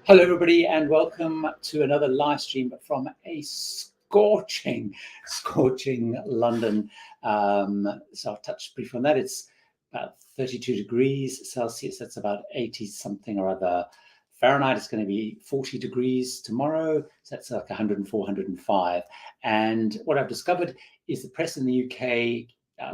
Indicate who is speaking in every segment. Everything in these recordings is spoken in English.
Speaker 1: Hello, everybody, and welcome to another live stream from a scorching London. So I'll touch briefly on that. It's about 32 degrees Celsius. That's about 80 something or other Fahrenheit. It's going to be 40 degrees tomorrow. So that's like 104, 105. And what I've discovered is the press in the UK,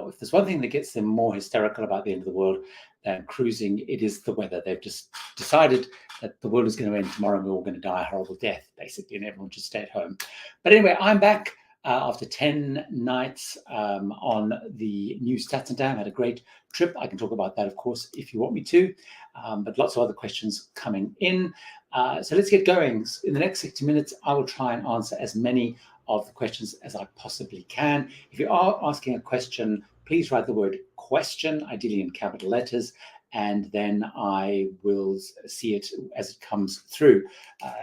Speaker 1: if there's one thing that gets them more hysterical about the end of the world than cruising, it is the weather. They've just decided that the world is going to end tomorrow and we're all going to die a horrible death, basically, and everyone should stay at home. But anyway, I'm back after 10 nights on the new Staten Dam. Had a great trip. I can talk about that, of course, if you want me to, but lots of other questions coming in. So let's get going. In the next 60 minutes, I will try and answer as many of the questions as I possibly can. If you are asking a question, please write the word question, ideally in capital letters, and then I will see it as it comes through,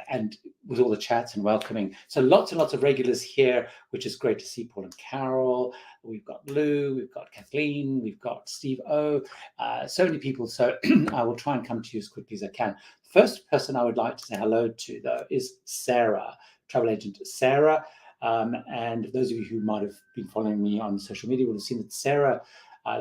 Speaker 1: and with all the chats and welcoming. So lots and lots of regulars here, which is great to see. Paul and Carol, we've got Lou, we've got Kathleen, we've got Steve O, so many people. So I will try and come to you as quickly as I can. The first person I would like to say hello to, though, is Sarah, travel agent Sarah. And those of you who might have been following me on social media will have seen that Sarah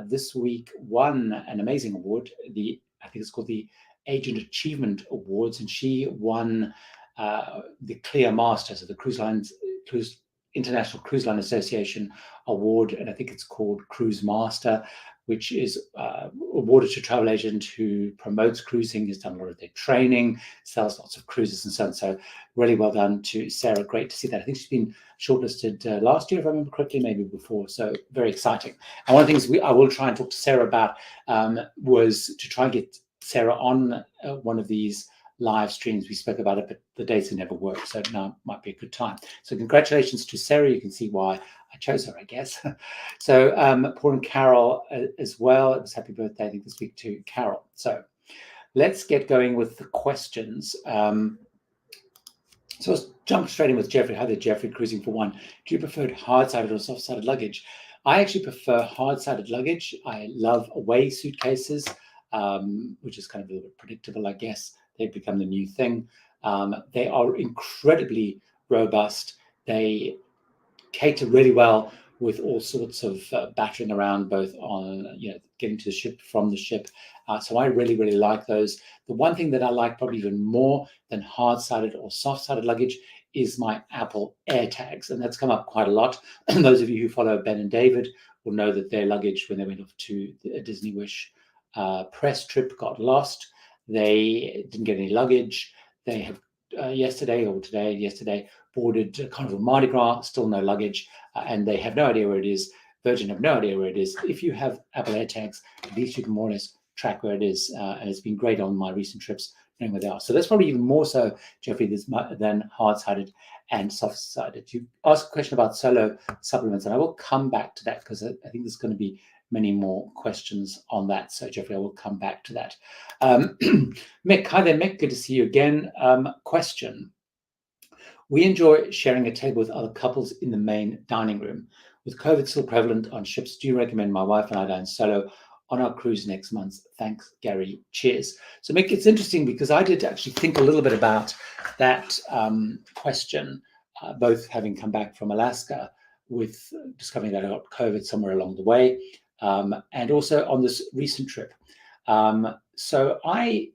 Speaker 1: this week won an amazing award. I think it's called the Agent Achievement Awards, and she won the Clear Master, so the International Cruise Line Association Award, and I think it's called Cruise Master, which is awarded to a travel agent who promotes cruising, has done a lot of their training, sells lots of cruises and so on. So really well done to Sarah. Great to see that. I think she's been shortlisted last year, if I remember correctly, maybe before. So very exciting. And one of the things I will try and talk to Sarah about was to try and get Sarah on one of these live streams. We spoke about it, but the dates never worked. So now might be a good time. So congratulations to Sarah. You can see why I chose her, I guess. So Paul and Carol as well. It was happy birthday, I think, this week to Carol. So let's get going with the questions. So let's jump straight in with Jeffrey. Hi there, Jeffrey, cruising for one. Do you prefer hard-sided or soft-sided luggage? I actually prefer hard-sided luggage. I love away suitcases, which is kind of a little bit predictable, I guess. They've become the new thing. They are incredibly robust. They cater really well with all sorts of battering around, both on getting to the ship, from the ship. So I really, really like those. The one thing that I like probably even more than hard-sided or soft-sided luggage is my Apple AirTags, and that's come up quite a lot. Those of you who follow Ben and David will know that their luggage, when they went off to a Disney Wish press trip, got lost. They didn't get any luggage. They have yesterday boarded Carnival Mardi Gras, still no luggage, and they have no idea where it is. Virgin have no idea where it is. If you have Apple AirTags, at least you can more or less track where it is, and it's been great on my recent trips knowing where they are. So that's probably even more so, Jeffrey, than hard-sided and soft-sided. You asked a question about solo supplements, and I will come back to that because I think there's going to be many more questions on that. So, Jeffrey, I will come back to that. Mick, hi there, Mick. Good to see you again. Question. We enjoy sharing a table with other couples in the main dining room. With COVID still prevalent on ships, do you recommend my wife and I dine solo on our cruise next month? Thanks, Gary. Cheers. So, Mick, it's interesting because I did actually think a little bit about that question, both having come back from Alaska with discovering that I got COVID somewhere along the way, and also on this recent trip. So I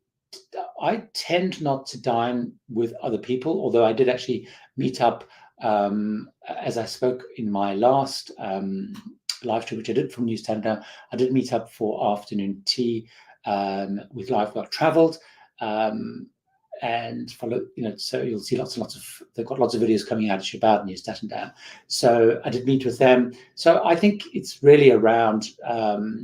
Speaker 1: tend not to dine with other people, although I did actually meet up, as I spoke in my last live trip, which I did from New Standard. I did meet up for afternoon tea with Lifeguard Traveled, and follow, so you'll see lots and lots of, they've got lots of videos coming out about New Staten Dam. So I did meet with them. So I think it's really around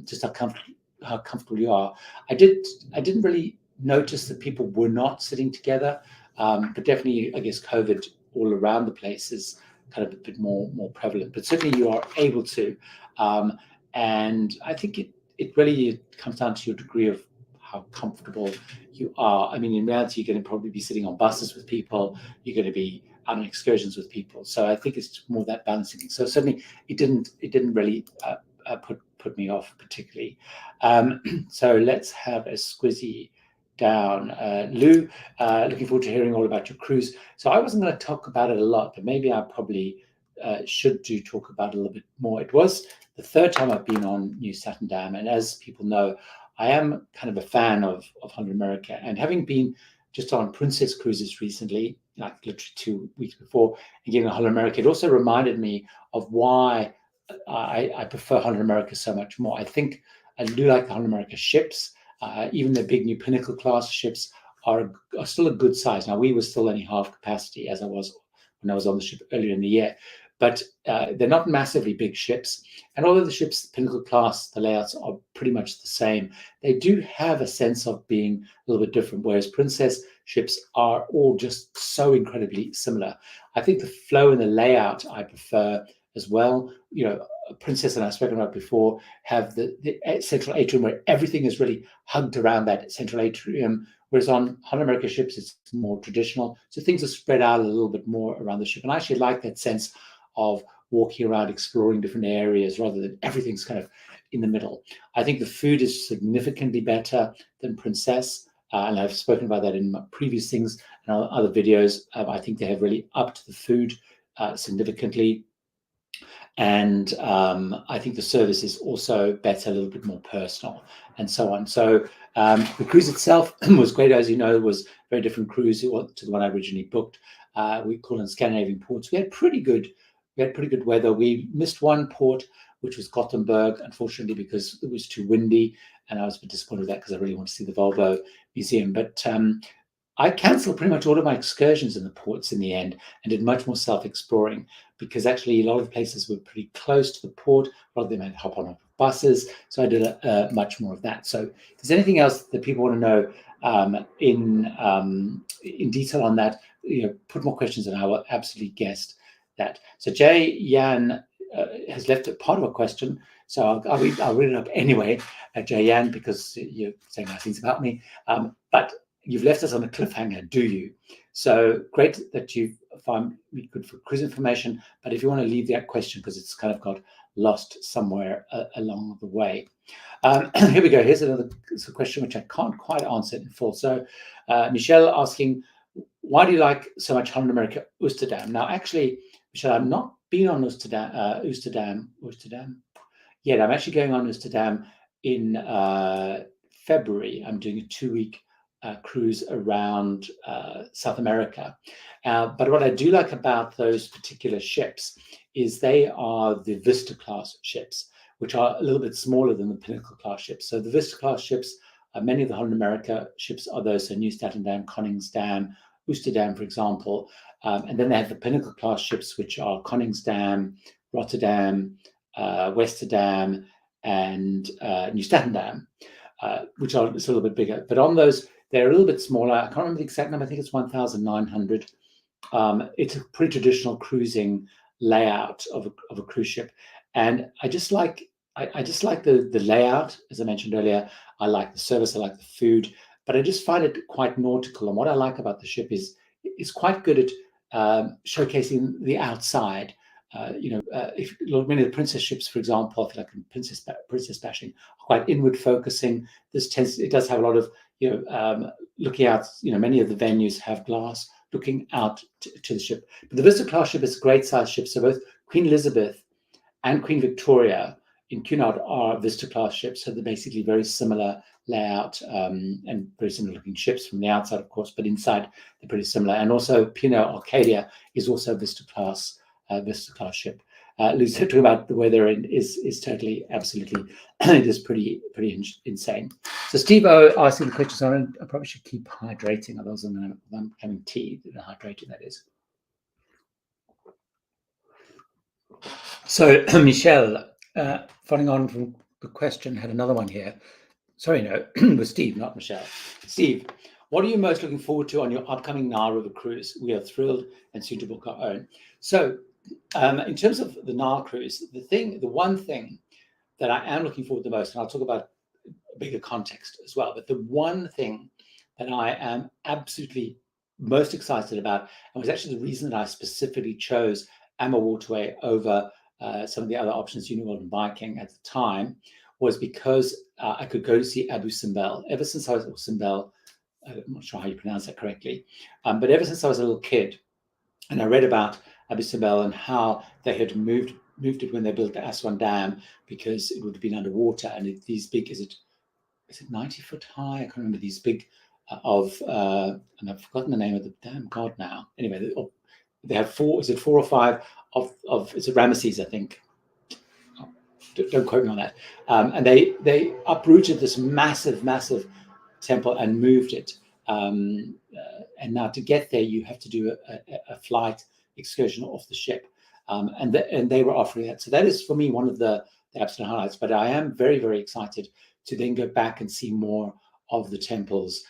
Speaker 1: just how comfortable you are. I didn't really noticed that people were not sitting together, but definitely, I guess, COVID all around the place is kind of a bit more prevalent. But certainly, you are able to, and I think it really comes down to your degree of how comfortable you are. I mean, in reality, you're going to probably be sitting on buses with people. You're going to be out on excursions with people. So I think it's more that balancing thing. So certainly, it didn't really put me off particularly. So let's have a squizzy down. Lou, looking forward to hearing all about your cruise. So I wasn't going to talk about it a lot, but maybe I probably should talk about it a little bit more. It was the third time I've been on New Dam, and as people know, I am kind of a fan of Holland America, and having been just on Princess cruises recently, like literally 2 weeks before, and getting on Holland America, it also reminded me of why I prefer Holland America so much more. I think I do like the Holland America ships. Even the big new Pinnacle class ships are still a good size. Now, we were still only half capacity as I was when I was on the ship earlier in the year, but they're not massively big ships. And although the ships, Pinnacle class, the layouts are pretty much the same, they do have a sense of being a little bit different, whereas Princess ships are all just so incredibly similar. I think the flow and the layout I prefer as well. You know, Princess, and I've spoken about before, have the central atrium where everything is really hugged around that central atrium, whereas on Holland America ships, it's more traditional. So things are spread out a little bit more around the ship. And I actually like that sense of walking around, exploring different areas, rather than everything's kind of in the middle. I think the food is significantly better than Princess. And I've spoken about that in my previous things and other videos. I think they have really upped the food significantly. And I think the service is also better, a little bit more personal, and so on. So the cruise itself was great. As you know, it was a very different cruise to the one I originally booked. We called in Scandinavian ports. We had pretty good weather. We missed one port, which was Gothenburg, unfortunately, because it was too windy, and I was a bit disappointed with that because I really want to see the Volvo Museum. But I cancelled pretty much all of my excursions in the ports in the end and did much more self-exploring, because actually a lot of the places were pretty close to the port. A lot of them had hop on buses. So I did much more of that. So if there's anything else that people want to know in detail on that, put more questions and I will absolutely guess that. So Jay Yan has left a part of a question. So I'll read it up anyway, Jay Yan, because you're saying nice things about me. But you've left us on a cliffhanger, do you? So great that you've found me good for cruise information, but if you want to leave that question, because it's kind of got lost somewhere along the way. Here we go. Here's another question which I can't quite answer in full. So Michelle asking, why do you like so much Holland America Oosterdam? Now, actually, Michelle, I've not been on Oosterdam yet. I'm actually going on Oosterdam in February. I'm doing a 2-week cruise around South America. But what I do like about those particular ships is they are the Vista class ships, which are a little bit smaller than the Pinnacle class ships. So the Vista class ships, many of the Holland America ships are those, so New Dam, Koningsdam, Oosterdam, for example. And then they have the Pinnacle class ships, which are Koningsdam, Rotterdam, Westerdam, and New Dam, which are just a little bit bigger. But on those, they're a little bit smaller. I can't remember the exact number. I think it's 1,900. It's a pretty traditional cruising layout of a cruise ship, and I just like the layout. As I mentioned earlier, I like the service, I like the food, but I just find it quite nautical. And what I like about the ship is it's quite good at showcasing the outside. If many of the Princess ships, for example, I feel like in Princess bashing, are quite inward focusing. It does have a lot of looking out. Many of the venues have glass looking out to the ship. But the Vista class ship is a great size ship. So both Queen Elizabeth and Queen Victoria in Cunard are Vista class ships. So they're basically very similar layout and very similar looking ships from the outside, of course, but inside they're pretty similar. And also Pinot Arcadia is also a Vista class ship. Lucy talking about the weather is totally, absolutely, it is pretty insane. So Steve O asking the question, I probably should keep hydrating, otherwise I'm having tea, hydrated that is. So Michelle, following on from the question, had another one here. Sorry, no, it was Steve, not Michelle. Steve, what are you most looking forward to on your upcoming Nile River cruise? We are thrilled and soon to book our own. So, in terms of the Nile cruise, the one thing that I am looking forward to the most, and I'll talk about a bigger context as well, but the one thing that I am absolutely most excited about, and was actually the reason that I specifically chose Amma Waterway over some of the other options, Uniworld and Viking at the time, was because I could go to see Abu Simbel. Ever since I was Simbel, I'm not sure how you pronounce that correctly, but ever since I was a little kid, and I read about Abu Simbel and how they had moved it when they built the Aswan Dam because it would have been underwater, and these big, is it 90-foot high? I can't remember, these big and I've forgotten the name of the damn god now. Anyway, they have four or five of is it Ramesses, I think. Don't quote me on that. And they uprooted this massive temple and moved it. And now to get there, you have to do a flight excursion off the ship. And they were offering that. So that is, for me, one of the absolute highlights. But I am very, very excited to then go back and see more of the temples.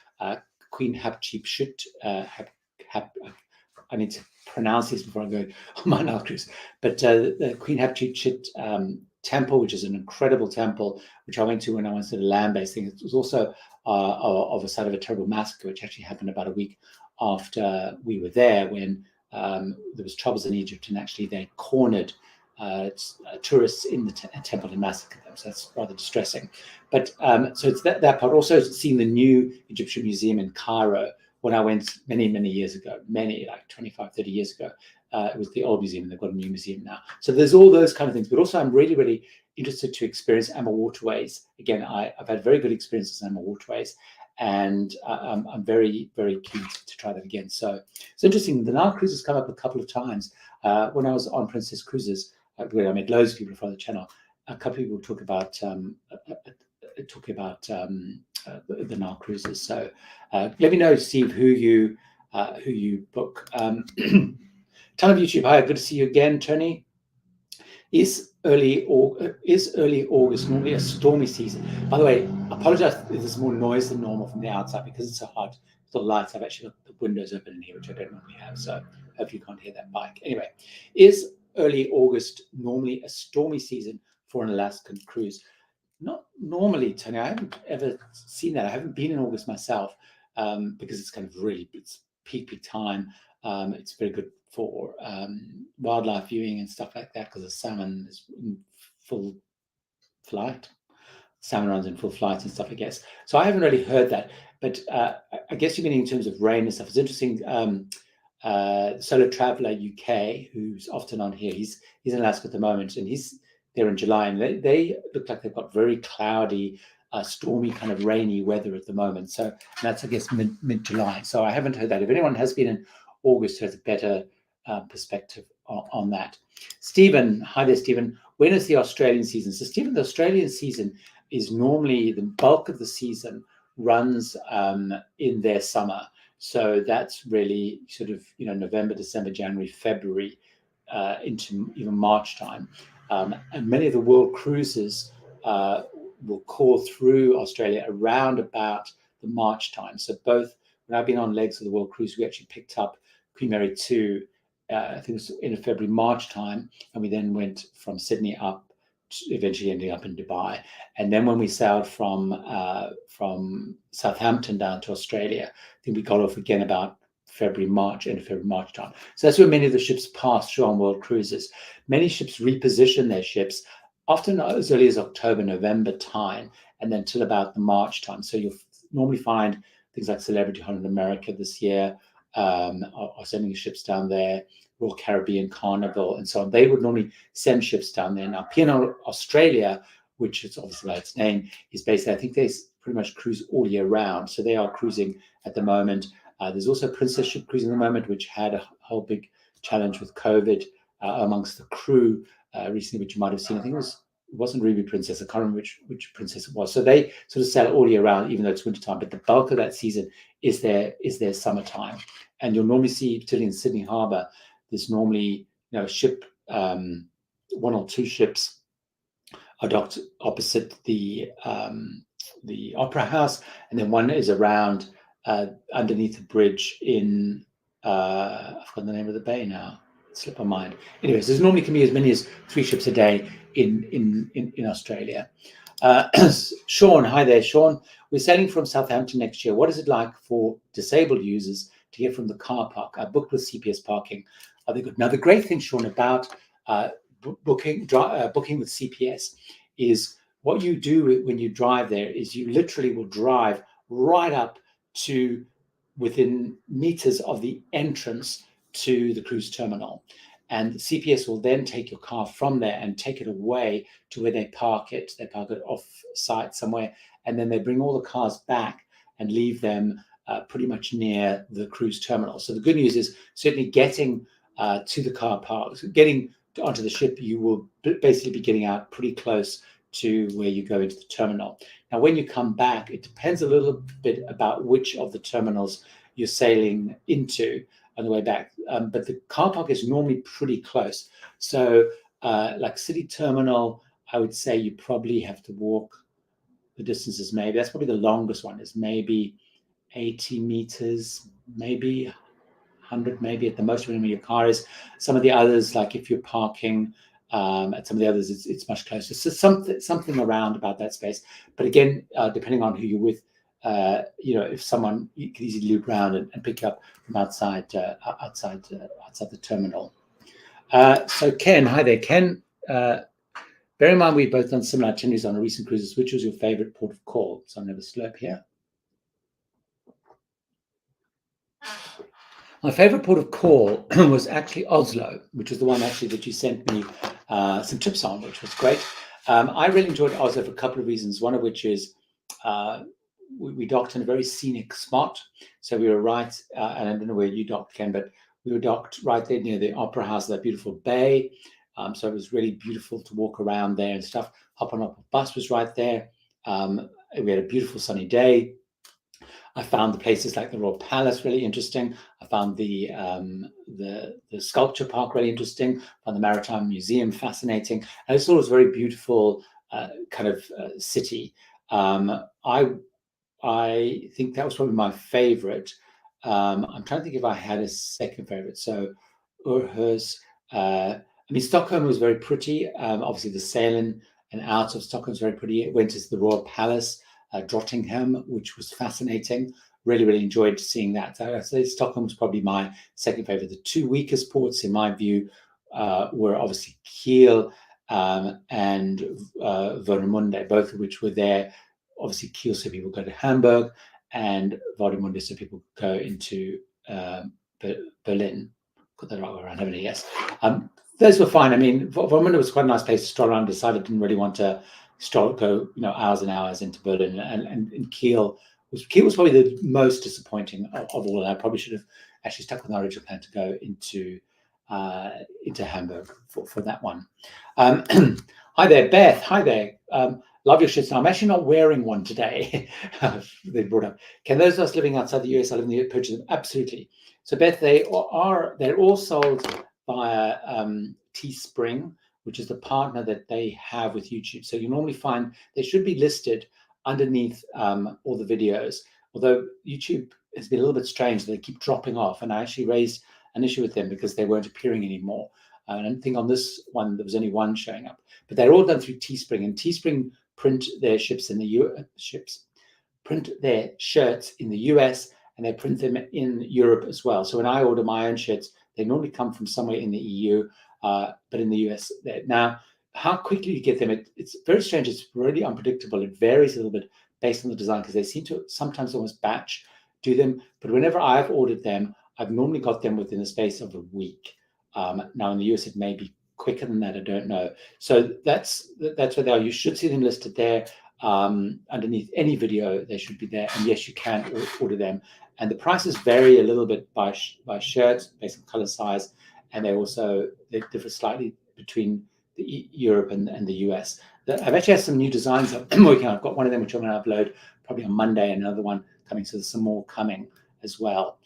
Speaker 1: Queen Hatshepsut, I need to pronounce this before I go on my Nile cruise. But the Queen Hatshepsut temple, which is an incredible temple, which I went to when I went to the land-based thing. It was also of a site of a terrible massacre, which actually happened about a week after we were there, when there was troubles in Egypt, and actually they cornered tourists in the temple and massacred them. So that's rather distressing. But so it's that part. Also seeing the new Egyptian Museum in Cairo. When I went many years ago, like 25, 30 years ago, it was the old museum, and they've got a new museum now. So there's all those kind of things. But also I'm really interested to experience Amma Waterways. Again, I've had very good experiences in Amma Waterways, and I'm very keen to try that again. So it's interesting. The Nile cruise has come up a couple of times. When I was on Princess Cruises, where I met loads of people from the channel, a couple of people talk about the Nile cruises. So let me know, Steve, who you book. Ton of YouTube. Hi, good to see you again, Tony. Is early August normally a stormy season? By the way, I apologize if there's more noise than normal from the outside because it's so hot. It's all lights. I've actually got the windows open in here, which I don't normally have. So hopefully you can't hear that bike. Anyway, is early August normally a stormy season for an Alaskan cruise? Not normally, Tony. I haven't ever seen that. I haven't been in August myself because it's kind of it's peak time. It's very good for wildlife viewing and stuff like that because the salmon is in full flight. Salmon runs in full flight and stuff, I guess. So I haven't really heard that. But I guess you mean in terms of rain and stuff. It's interesting. Solo Traveller UK, who's often on here, he's in Alaska at the moment, and he's there in July, and they look like they've got very cloudy, stormy, kind of rainy weather at the moment. So that's, I guess, mid-July. So I haven't heard that. If anyone has been in August, who has a better perspective on that. Stephen, hi there, Stephen. When is the Australian season? So Stephen, the Australian season is normally, the bulk of the season runs in their summer. So that's really sort of, November, December, January, February, into even March time. And many of the world cruises will call through Australia around about the March time. So both, when I've been on legs of the world cruise, we actually picked up Queen Mary 2, I think it was in February, March time, and we then went from Sydney up, eventually ending up in Dubai. And then when we sailed from Southampton down to Australia, I think we got off again about February, March time. So that's where many of the ships pass through on world cruises. Many ships reposition their ships often as early as October, November time, and then till about the March time. So you'll normally find things like Celebrity Holland America this year are sending ships down there, Royal Caribbean, Carnival, and so on. They would normally send ships down there. Now, P&O Australia, which is obviously by its name, is based there. I think they pretty much cruise all year round. So they are cruising at the moment. There's also Princess ship cruising at the moment, which had a whole big challenge with COVID amongst the crew recently, which you might have seen. I think it wasn't Ruby Princess. I can't remember which princess it was. So they sort of sail all year round, even though it's wintertime. But the bulk of that season is their summertime. And you'll normally see, particularly in Sydney Harbour, there's normally ship, one or two ships are docked opposite the the Opera House, and then one is around underneath the bridge in I've forgotten the name of the bay now. Slip my mind. Anyways, there's normally can be as many as 3 ships a day in Australia. Sean, hi there, Sean. We're sailing from Southampton next year. What is it like for disabled users to get from the car park? I booked with CPS parking. Are they good? Now, the great thing, Sean, about booking with CPS is what you do when you drive there is you literally will drive right up to within meters of the entrance to the cruise terminal. And CPS will then take your car from there and take it away to where they park it. They park it off site somewhere, and then they bring all the cars back and leave them pretty much near the cruise terminal. So the good news is certainly getting to the car park, getting onto the ship, you will basically be getting out pretty close to where you go into the terminal. Now, when you come back, it depends a little bit about which of the terminals you're sailing into on the way back. But the car park is normally pretty close. So like City Terminal, I would say you probably have to walk the distances maybe. That's probably the longest one, is maybe 80 meters, maybe 100 maybe at the most where your car is. Some of the others, like if you're parking at some of the others, it's much closer. So something around about that space. But again, depending on who you're with, if someone, you can easily loop around and pick up from outside the terminal. So Ken, hi there, Ken. Bear in mind we've both done similar itineraries on a recent cruises. Which was your favorite port of call? So I'm going to slope here. My favorite port of call was actually Oslo, which was the one actually that you sent me some tips on, which was great. I really enjoyed Oslo for a couple of reasons. One of which is we docked in a very scenic spot. So we were right, and I don't know where you docked, Ken, but we were docked right there near the Opera House, that beautiful bay. So it was really beautiful to walk around there and stuff. Hop on a bus was right there. We had a beautiful sunny day. I found the places like the Royal Palace really interesting. I found the sculpture park really interesting. I found the Maritime Museum fascinating. And I just thought it was a very beautiful city. I think that was probably my favorite. I'm trying to think if I had a second favorite. So Urhus. Stockholm was very pretty. Obviously, the sailing and out of Stockholm was very pretty. It went to the Royal Palace, Drottningham, which was fascinating. Really, really enjoyed seeing that. So I'd say Stockholm was probably my second favorite. The 2 weakest ports, in my view, were obviously Kiel and Warnemünde, both of which were there. Obviously, Kiel, so people go to Hamburg, and Warnemünde, so people go into Berlin. Got that right around, haven't I? Yes. Those were fine. Warnemünde was quite a nice place to stroll around. Decided I didn't really want to go hours and hours into Berlin, and Kiel was probably the most disappointing of all. I probably should have actually stuck with my original plan to go into Hamburg for that one. Hi there, Beth. Hi there. Love your shirts. Now, I'm actually not wearing one today. They brought up. Can those of us living outside the US, I live in the US, purchase them? Absolutely. So, Beth, they're all sold via Teespring, which is the partner that they have with YouTube. So you normally find they should be listed underneath all the videos. Although YouTube has been a little bit strange, they keep dropping off, and I actually raised an issue with them because they weren't appearing anymore. I don't think on this one there was only one showing up, but they're all done through Teespring, and Teespring print their shirts in the US, and they print them in Europe as well. So when I order my own shirts, they normally come from somewhere in the EU, but in the US. Now, how quickly you get them, it's very strange. It's really unpredictable. It varies a little bit based on the design, because they seem to sometimes almost batch do them. But whenever I've ordered them, I've normally got them within the space of a week. Now in the US, it may be quicker than that. I don't know. So that's where they are. You should see them listed there underneath any video. They should be there. And yes, you can order them. And the prices vary a little bit by shirts based on color, size, and they differ slightly between Europe and the US. I've actually had some new designs I'm working on. I've got one of them which I'm going to upload probably on Monday, and another one coming. So there's some more coming as well.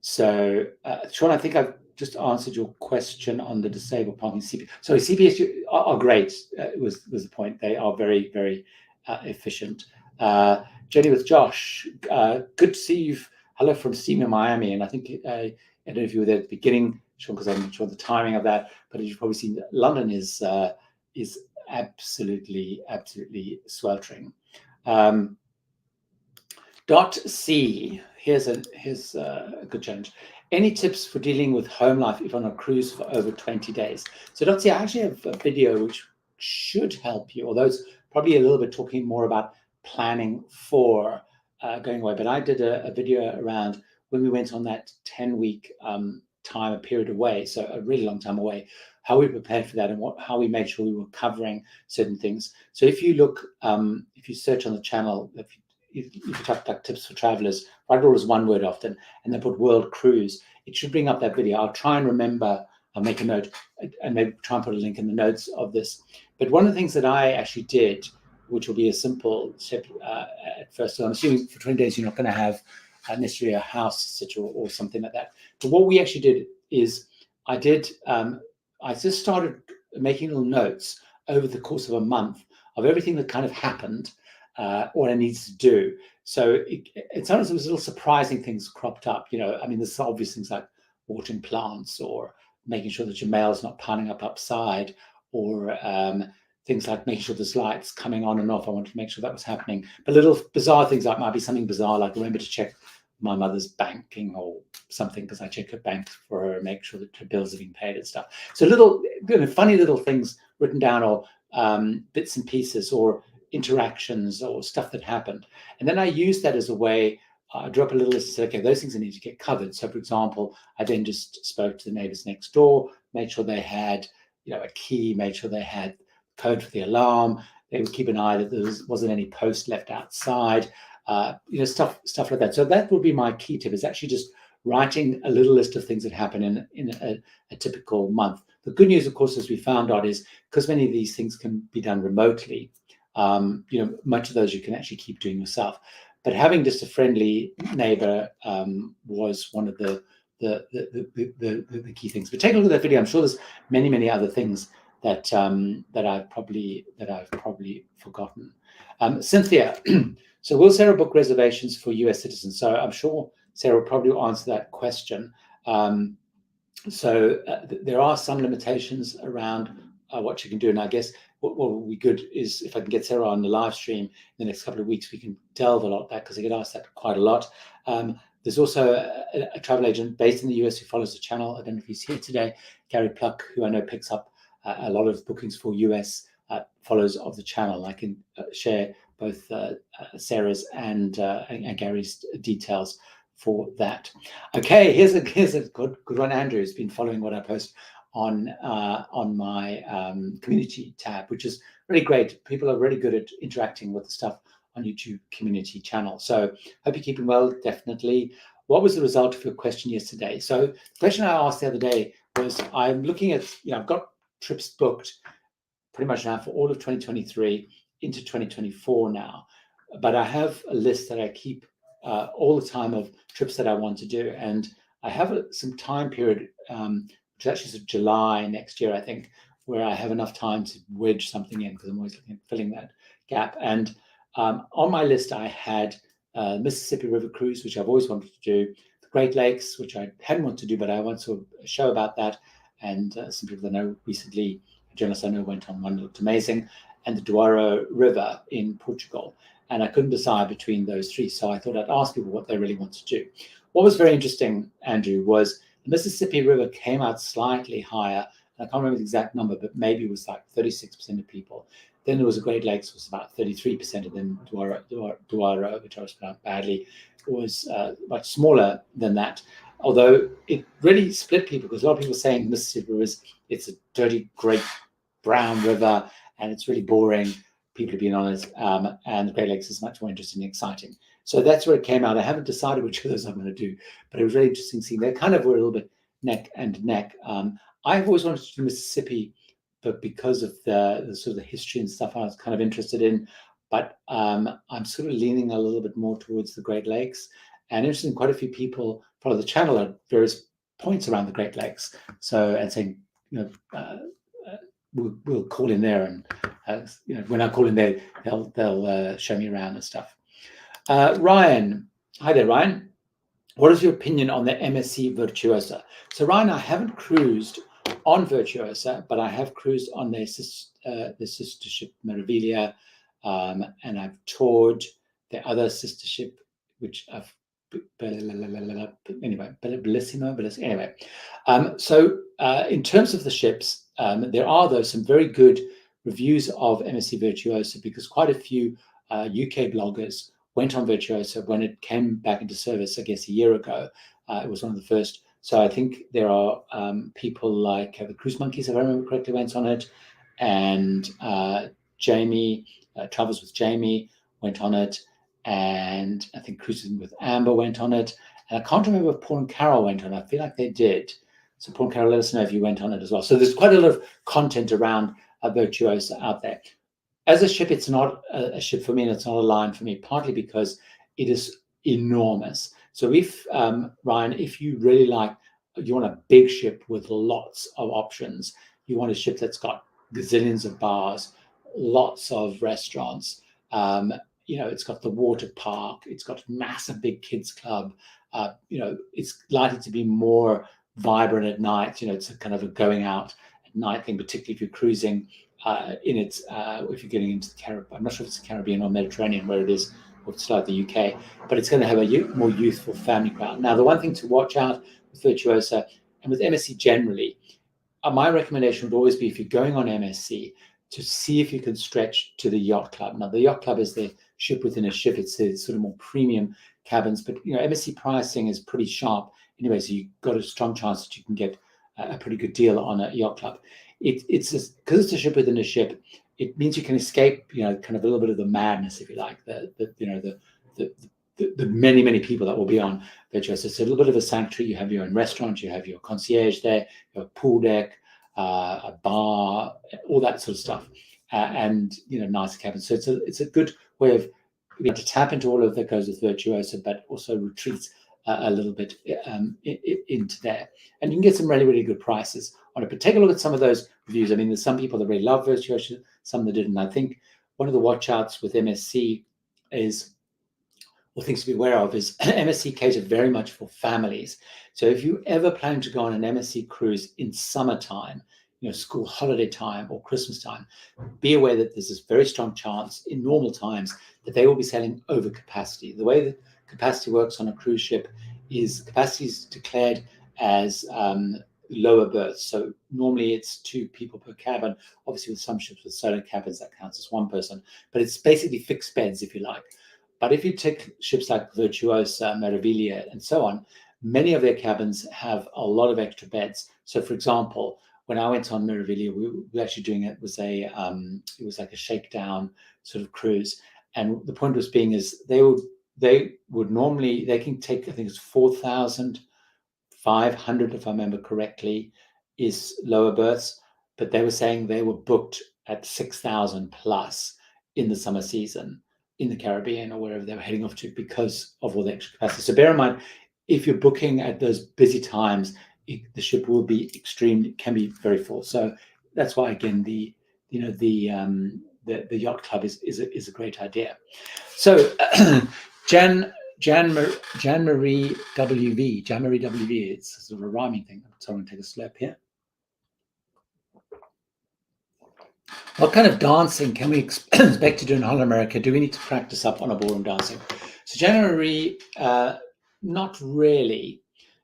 Speaker 1: So, Sean, I think I've just answered your question on the disabled parking CPS. So CPS are great. Was the point? They are very, very efficient. Jenny with Josh, good to see you. Hello from Steam in Miami, and I think I don't know if you were there at the beginning, Sean, because I'm not sure the timing of that, but as you've probably seen, London is absolutely sweltering. Dot C, here's a good challenge. Any tips for dealing with home life if on a cruise for over 20 days? So Dot C, I actually have a video which should help you, although it's probably a little bit talking more about planning for going away. But I did a video around when we went on that 10-week time, a period away, so a really long time away, how we prepared for that and how we made sure we were covering certain things. So if you look, if you search on the channel, if you type like tips for travelers, write it all as one word often, and then put world cruise, it should bring up that video. I'll try and remember, I'll make a note and maybe try and put a link in the notes of this. But one of the things that I actually did, which will be a simple tip at first, so I'm assuming for 20 days you're not going to have necessarily a house situation or something like that. But what we actually did is I just started making little notes over the course of a month of everything that kind of happened, what I needed to do. So it sometimes there was little surprising things cropped up. You know, I mean, there's obvious things like watering plants or making sure that your mail's not piling up upside, or things like making sure there's lights coming on and off. I wanted to make sure that was happening. But little bizarre things like might be something bizarre, like remember to check my mother's banking or something, because I check her bank for her and make sure that her bills are being paid and stuff. So little, funny little things written down, or bits and pieces, or interactions, or stuff that happened. And then I used that as a way, I drew up a little list and said, okay, those things I need to get covered. So for example, I then just spoke to the neighbors next door, made sure they had, a key, made sure they had code for the alarm. They would keep an eye that there wasn't any post left outside, stuff like that. So that would be my key tip, is actually just writing a little list of things that happen in a typical month. The good news, of course, as we found out, is because many of these things can be done remotely, much of those you can actually keep doing yourself. But having just a friendly neighbor was one of the key things. But take a look at that video. I'm sure there's many other things that I've probably forgotten. Cynthia, so will Sarah book reservations for US citizens? So I'm sure Sarah will probably answer that question. There are some limitations around what you can do, and I guess what will be good is if I can get Sarah on the live stream in the next couple of weeks, we can delve a lot of that, because I get asked that quite a lot. There's also a travel agent based in the US who follows the channel. I don't know if he's here today, Gary Pluck, who I know picks up a lot of bookings for US followers of the channel. I can share both Sarah's and Gary's details for that. Okay, here's a good one. Andrew has been following what I post on my community tab, which is really great. People are really good at interacting with the stuff on YouTube community channel. So hope you're keeping well, definitely. What was the result of your question yesterday? So the question I asked the other day was, I'm looking at, I've got trips booked pretty much now for all of 2023 into 2024 now, but I have a list that I keep all the time of trips that I want to do, and I have some time period, which is actually July next year, I think, where I have enough time to wedge something in, because I'm always looking at filling that gap. And on my list, I had Mississippi River Cruise, which I've always wanted to do, the Great Lakes, which I hadn't wanted to do, but I want to show about that. And some people I know recently, a journalist I know went on one, looked amazing, and the Douro River in Portugal. And I couldn't decide between those three, so I thought I'd ask people what they really want to do. What was very interesting, Andrew, was the Mississippi River came out slightly higher. I can't remember the exact number, but maybe it was like 36% of people. Then there was the Great Lakes, was about 33%, and then Douro, which I was pronounced badly, was much smaller than that. Although it really split people, because a lot of people were saying the Mississippi River it's a dirty, great brown river, and it's really boring. People have been on it, and the Great Lakes is much more interesting and exciting. So that's where it came out. I haven't decided which of those I'm going to do, but it was really interesting seeing they kind of were a little bit neck and neck. I've always wanted to do Mississippi, but because of the sort of the history and stuff I was kind of interested in, but I'm sort of leaning a little bit more towards the Great Lakes. And interesting, quite a few people follow the channel at various points around the Great Lakes. So, and saying, we'll call in there, and when I call in there, they'll show me around and stuff. Ryan, hi there, Ryan. What is your opinion on the MSC Virtuosa? So, Ryan, I haven't cruised on Virtuosa, but I have cruised on their sister ship Meraviglia, and I've toured the other sister ship, which I've anyway, Bellissimo. Anyway, so in terms of the ships, there are though some very good reviews of MSC Virtuosa, because quite a few UK bloggers went on Virtuosa when it came back into service, I guess, a year ago. It was one of the first. So I think there are people like the Cruise Monkeys, if I remember correctly, went on it, and Jamie, Travels with Jamie, went on it, and I think Cruising with Amber went on it, and I can't remember if Paul and Carol went on it. I feel like they did. So Paul and Carol, let us know if you went on it as well. So there's quite a lot of content around Virtuosa out there. As a ship, it's not a ship for me, and it's not a line for me, partly because it is enormous. So if, Ryan, if you really you want a big ship with lots of options, you want a ship that's got gazillions of bars, lots of restaurants, it's got the water park, it's got massive big kids club, it's likely to be more vibrant at night. It's a kind of a going out at night thing, particularly if you're cruising if you're getting into the Caribbean. I'm not sure if it's the Caribbean or Mediterranean where it is, or it's like the UK, but it's going to have a more youthful family crowd. Now, the one thing to watch out with Virtuosa and with MSC generally, my recommendation would always be, if you're going on MSC, to see if you can stretch to the Yacht Club. Now, the Yacht Club is the ship within a ship. It's sort of more premium cabins, but MSC pricing is pretty sharp anyway, so you've got a strong chance that you can get a pretty good deal on a Yacht Club. It's because it's a ship within a ship, it means you can escape, kind of a little bit of the madness, if you like, the many people that will be on Virtuosa. It's a little bit of a sanctuary. You have your own restaurant, you have your concierge there, you have a pool deck, a bar, all that sort of stuff, and nice cabins. So it's a good way of to tap into all of that goes with Virtuosa, but also retreat a little bit into there, and you can get some really good prices on it. But take a look at some of those reviews. I mean, there's some people that really love Virtuosa, some that didn't. I think one of the watch outs with MSC is, or things to be aware of, is MSC cater very much for families. So if you ever plan to go on an MSC cruise in summertime, school holiday time or Christmas time, be aware that there's this very strong chance in normal times that they will be selling over capacity. The way that capacity works on a cruise ship is capacity is declared as lower berths. So normally it's 2 people per cabin. Obviously, with some ships with solo cabins, that counts as 1 person. But it's basically fixed beds, if you like. But if you take ships like Virtuosa, Meraviglia, and so on, many of their cabins have a lot of extra beds. So, for example, when I went on Meraviglia, we were actually doing it was it was like a shakedown sort of cruise, and the point was being is they would normally, they can take, I think it's 4,500 if I remember correctly, is lower berths, but they were saying they were booked at 6,000 plus in the summer season in the Caribbean or wherever they were heading off to because of all the extra capacity. So bear in mind, if you're booking at those busy times, the ship will be can be very full. So that's why, again, the Yacht Club is a great idea. So Jan Marie WV, it's sort of a rhyming thing. So I'm going to take a slurp here. What kind of dancing can we expect to do in Holland America? Do we need to practice up on a ballroom dancing? So January, not really.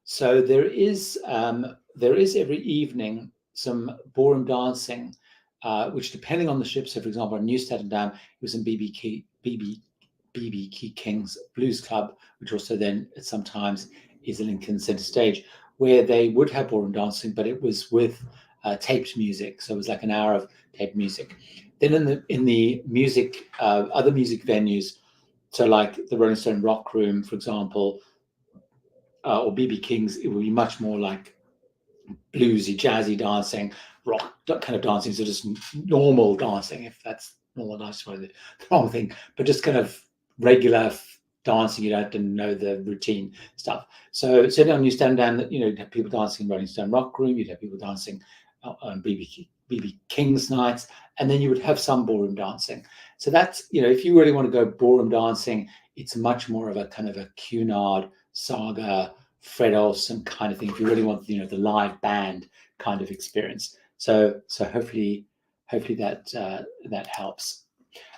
Speaker 1: So there is every evening some ballroom dancing, which, depending on the ship, so for example, on New Amsterdam, it was in BB King's Blues Club, which also then sometimes is a Lincoln Center Stage, where they would have ballroom dancing, but it was with taped music. So it was like an hour of taped music. Then in the music, other music venues, so like the Rolling Stone Rock Room, for example, or BB King's, it would be much more like bluesy, jazzy dancing, rock kind of dancing, so just normal dancing, if that's normal dancing, the wrong thing, but just kind of regular dancing. You don't have to know the routine stuff. So certainly on New Amsterdam, you'd have people dancing in Rolling Stone Rock Room, you'd have people dancing on BB BB King's nights, and then you would have some ballroom dancing. So that's, if you really want to go ballroom dancing, it's much more of a kind of a Cunard, Saga, Fred Olsen kind of thing. If you really want, the live band kind of experience. So hopefully that helps.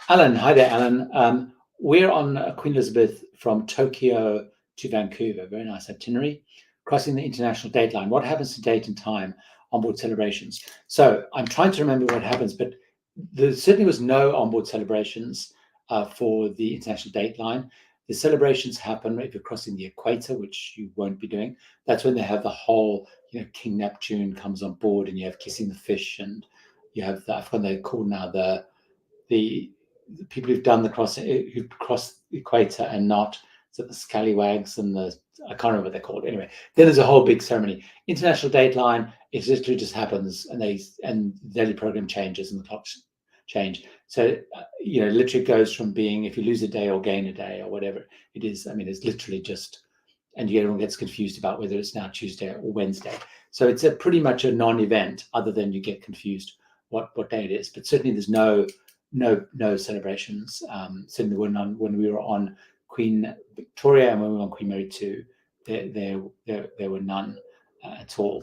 Speaker 1: Alan, hi there, Alan. We're on Queen Elizabeth from Tokyo to Vancouver. Very nice itinerary. Crossing the international date line. What happens to date and time onboard celebrations? So I'm trying to remember what happens, but there certainly was no onboard celebrations for the international date line. The celebrations happen if you're crossing the equator, which you won't be doing. That's when they have the whole, King Neptune comes on board, and you have Kissing the Fish, and you have I've forgotten they're called now, the people who've crossed the equator and not, so the scallywags and I can't remember what they're called. Anyway, then there's a whole big ceremony. International date line, it literally just happens, and the daily program changes and the clocks change. So literally goes from being, if you lose a day or gain a day or whatever it is, it's literally just, and everyone gets confused about whether it's now Tuesday or Wednesday. So it's pretty much a non-event, other than you get confused what day it is. But certainly there's no celebrations. Certainly when we were on Queen Victoria and when we were on Queen Mary II, there were none at all.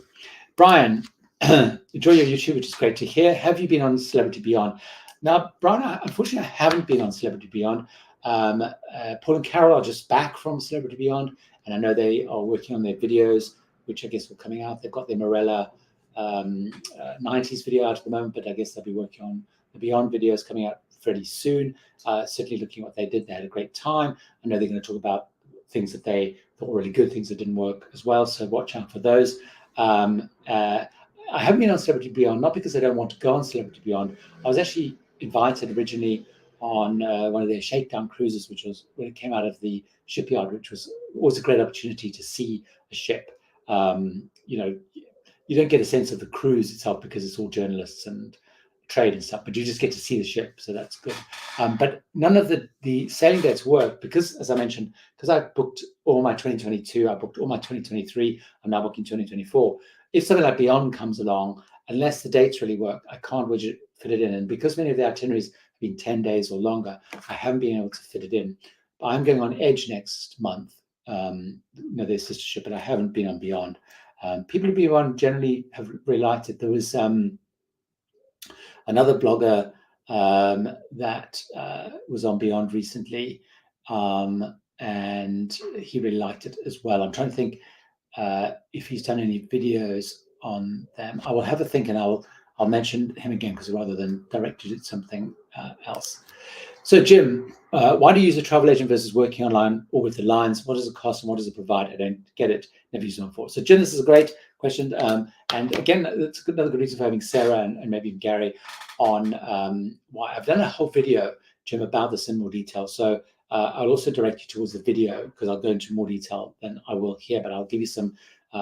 Speaker 1: Brian, enjoy your YouTube, which is great to hear. Have you been on Celebrity Beyond? Now, Brian, unfortunately, I haven't been on Celebrity Beyond. Paul and Carol are just back from Celebrity Beyond, and I know they are working on their videos, which I guess were coming out. They've got their Morella 90s video out at the moment, but I guess they'll be working on the Beyond videos coming out fairly soon. Certainly looking at what they did, they had a great time. I know they're going to talk about things that they thought were really good, things that didn't work as well, so watch out for those. I haven't been on Celebrity Beyond, not because I don't want to go on Celebrity Beyond. I was actually invited originally on one of their shakedown cruises, which was when it came out of the shipyard, which was always a great opportunity to see a ship. You don't get a sense of the cruise itself because it's all journalists and trade and stuff, but you just get to see the ship, so that's good. But none of the sailing dates work because, as I mentioned, because I booked all my 2022, I booked all my 2023, I'm now booking 2024. If something like Beyond comes along, unless the dates really work, I can't fit it in. And because many of the itineraries have been 10 days or longer, I haven't been able to fit it in. But I'm going on Edge next month, their sister ship, but I haven't been on Beyond. People who Beyond generally have really liked it. There was another blogger that was on Beyond recently, and he really liked it as well. I'm trying to think if he's done any videos on them. I will have a think, and I'll mention him again, because rather than direct you to something else. So Jim, why do you use a travel agent versus working online or with the lines? What does it cost and what does it provide? I don't get it. Never used it before. So Jim, this is a great question. And again, that's another good reason for having Sarah and maybe even Gary on why I've done a whole video, Jim, about this in more detail. So I'll also direct you towards the video, because I'll go into more detail than I will here, but I'll give you some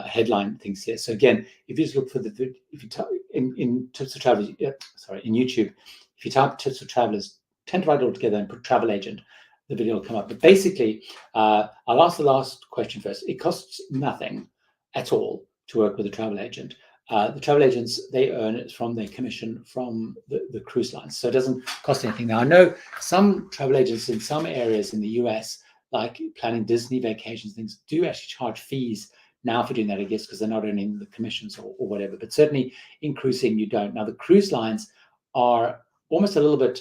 Speaker 1: headline things here. So again, if you just look for if you type in Tips for Travelers, in YouTube, if you type Tips for Travelers, tend to write it all together and put travel agent, the video will come up. But basically, I'll ask the last question first. It costs nothing at all to work with a travel agent. The travel agents, they earn it from their commission from the cruise lines. So it doesn't cost anything. Now, I know some travel agents in some areas in the US, like planning Disney vacations, things, do actually charge fees now for doing that, I guess, because they're not earning the commissions or whatever. But certainly in cruising, you don't. Now, the cruise lines are almost a little bit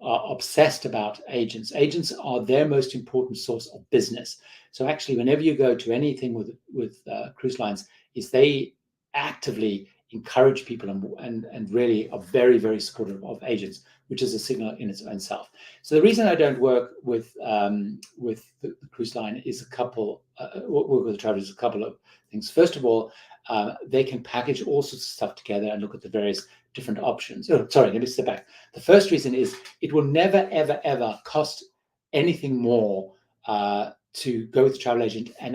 Speaker 1: obsessed about agents. Agents are their most important source of business. So actually, whenever you go to anything with cruise lines, is they actively encourage people and really are very, very supportive of agents, which is a signal in its own self. So the reason I don't work with the cruise line is work with the travelers is a couple of things. First of all, they can package all sorts of stuff together and look at the various different options. Oh, sorry, let me step back. The first reason is it will never, ever, ever cost anything more to go with a travel agent, and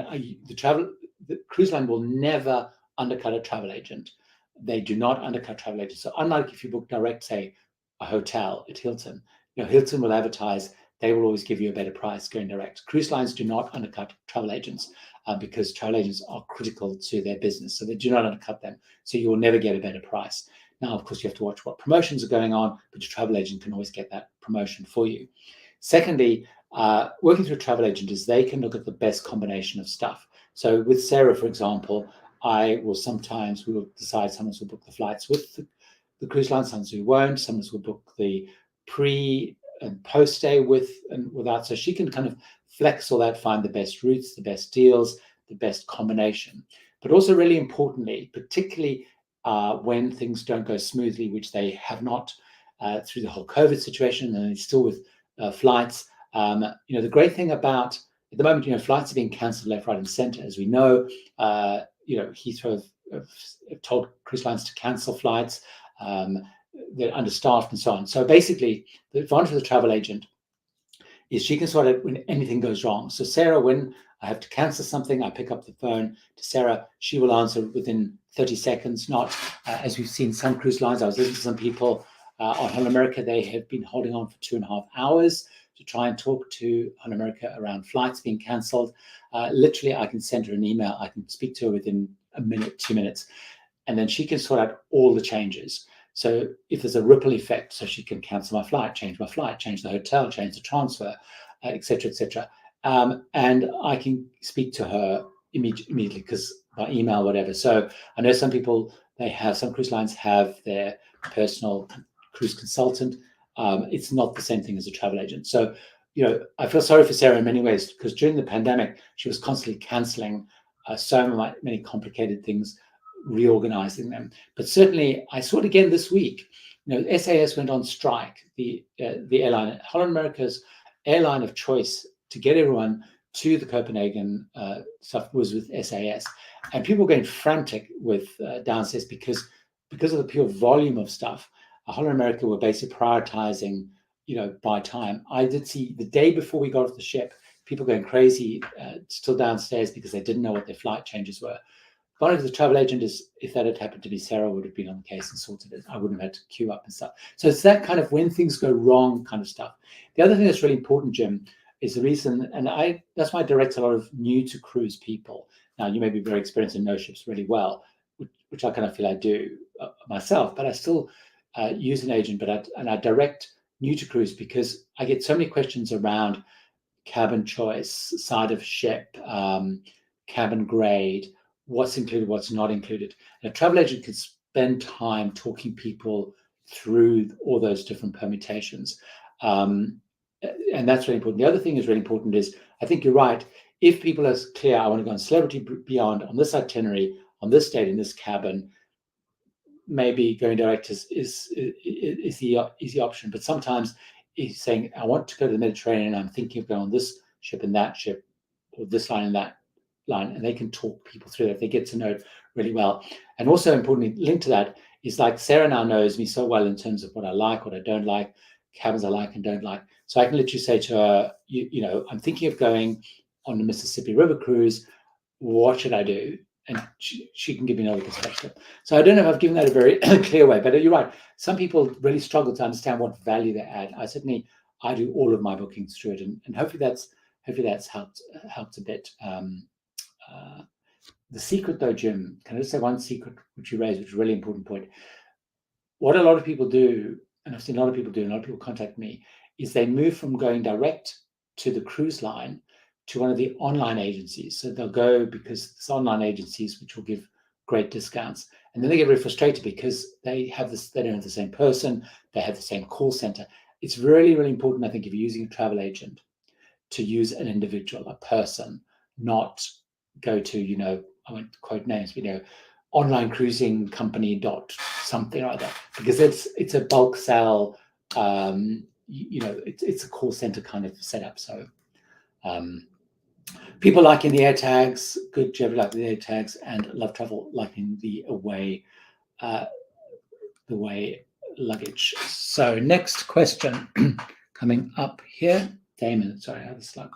Speaker 1: the cruise line will never undercut a travel agent. They do not undercut travel agents. So unlike if you book direct, say, a hotel at Hilton, Hilton will advertise, they will always give you a better price going direct. Cruise lines do not undercut travel agents because travel agents are critical to their business. So they do not undercut them. So you will never get a better price. Now, of course, you have to watch what promotions are going on, but your travel agent can always get that promotion for you. Secondly, working through a travel agent is they can look at the best combination of stuff. So with Sarah, for example, we will decide sometimes we'll book the flights with the cruise line, sometimes we won't, sometimes we'll book the pre and post stay with and without. So she can kind of flex all that, find the best routes, the best deals, the best combination. But also really importantly, particularly when things don't go smoothly, which they have not through the whole COVID situation, and it's still with flights. The great thing about at the moment, flights are being cancelled left, right, and centre. As we know, Heathrow have told cruise lines to cancel flights. They're understaffed and so on. So basically, the advantage of the travel agent is she can sort out when anything goes wrong. So Sarah, when I have to cancel something, I pick up the phone to Sarah. She will answer within 30 seconds, not as we've seen some cruise lines. I was listening to some people on Holland America. They have been holding on for 2.5 hours to try and talk to Holland America around flights being cancelled. Literally, I can send her an email. I can speak to her within a minute, 2 minutes, and then she can sort out all the changes. So if there's a ripple effect, so she can cancel my flight, change the hotel, change the transfer, et cetera, and I can speak to her immediately because by email, whatever. So I know some cruise lines have their personal cruise consultant. It's not the same thing as a travel agent. So, I feel sorry for Sarah in many ways because during the pandemic, she was constantly canceling so many complicated things, reorganizing them. But certainly, I saw it again this week. SAS went on strike. The airline, Holland America's airline of choice to get everyone to the Copenhagen stuff was with SAS, and people were going frantic with downstairs because of the pure volume of stuff. Holland America were basically prioritizing, by time. I did see the day before we got off the ship, people going crazy still downstairs because they didn't know what their flight changes were. One of the travel agent is, if that had happened to be Sarah, would have been on the case and sorted it. I wouldn't have had to queue up and stuff. So it's that kind of when things go wrong kind of stuff. The other thing that's really important, Jim, is the reason, and that's why I direct a lot of new to cruise people. Now, you may be very experienced and know ships really well, which I kind of feel I do myself, but I still use an agent, and I direct new to cruise because I get so many questions around cabin choice, side of ship, cabin grade, what's included, what's not included. And a travel agent can spend time talking people through all those different permutations. And that's really important. The other thing is really important is, I think you're right. If people are clear, I want to go on Celebrity Beyond on this itinerary, on this date, in this cabin, maybe going direct is the easy option. But sometimes he's saying, I want to go to the Mediterranean, I'm thinking of going on this ship and that ship, or this line and that line, and they can talk people through it. They get to know it really well. And also importantly, linked to that is, like, Sarah now knows me so well in terms of what I like, what I don't like, cabins I like and don't like. So I can literally say to her, I'm thinking of going on the Mississippi River cruise. What should I do? And she can give me another perspective. So I don't know if I've given that a very clear way, but you're right. Some people really struggle to understand what value they add. I do all of my bookings through it, and hopefully that's helped a bit. The secret, though, Jim, can I just say one secret which you raised, which is a really important point? What a lot of people do, and I've seen a lot of people do, and a lot of people contact me, is they move from going direct to the cruise line to one of the online agencies. So they'll go because it's online agencies which will give great discounts. And then they get very frustrated because they don't have the same person, they have the same call center. It's really, really important, I think, if you're using a travel agent, to use an individual, a person, not go to, I won't quote names, but online cruising company dot something or other, because it's a bulk sell. It's a call center kind of setup. So people liking the air tags, good Jeff like the air tags, and Love Travel liking the away luggage. So next question coming up here. Damon, sorry, I have a slug.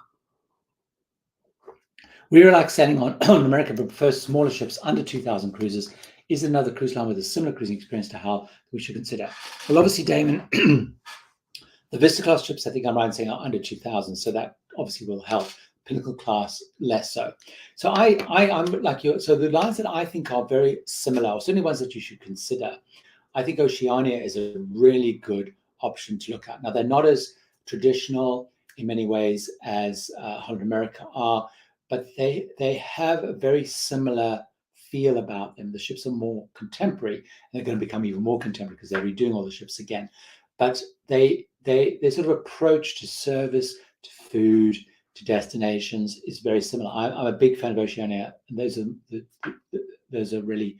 Speaker 1: We really like sailing on America, but prefer smaller ships under 2,000 cruises. Is another cruise line with a similar cruising experience to how we should consider? Well, obviously, Damon, the Vista class ships, I think I'm right in saying, are under 2,000, so that obviously will help. Pinnacle class, less so. So I'm like you. So the lines that I think are very similar, or certainly ones that you should consider, I think Oceania is a really good option to look at. Now, they're not as traditional in many ways as Holland America are, but they have a very similar feel about them. The ships are more contemporary, and they're going to become even more contemporary because they're redoing all the ships again. But their sort of approach to service, to food, to destinations is very similar. I'm a big fan of Oceania, and those are really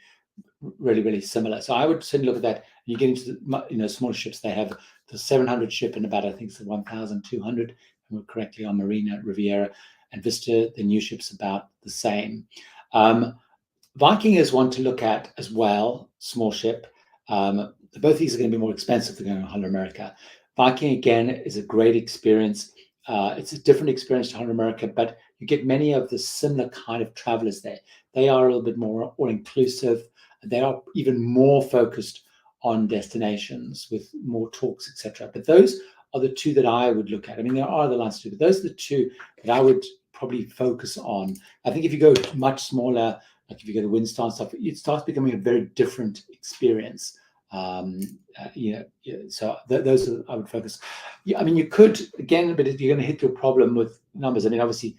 Speaker 1: similar. So I would certainly look at that. You get into the smaller ships. They have the 700 ship and about, I think it's 1,200, if I'm correctly, on Marina, Riviera, and Vista. The new ship's about the same. Viking is one to look at as well, small ship. Both these are going to be more expensive than going to Holland America. Viking, again, is a great experience. It's a different experience to Holland America, but you get many of the similar kind of travelers there. They are a little bit more all-inclusive. They are even more focused on destinations with more talks, etc. But those are the two that I would look at. I mean, there are other lines too, but those are the two that I would probably focus on. I think if you go much smaller, like if you go to Windstar and stuff, it starts becoming a very different experience. So those are, I would focus. I mean, you could, again, but you're going to hit your problem with numbers. I mean, obviously,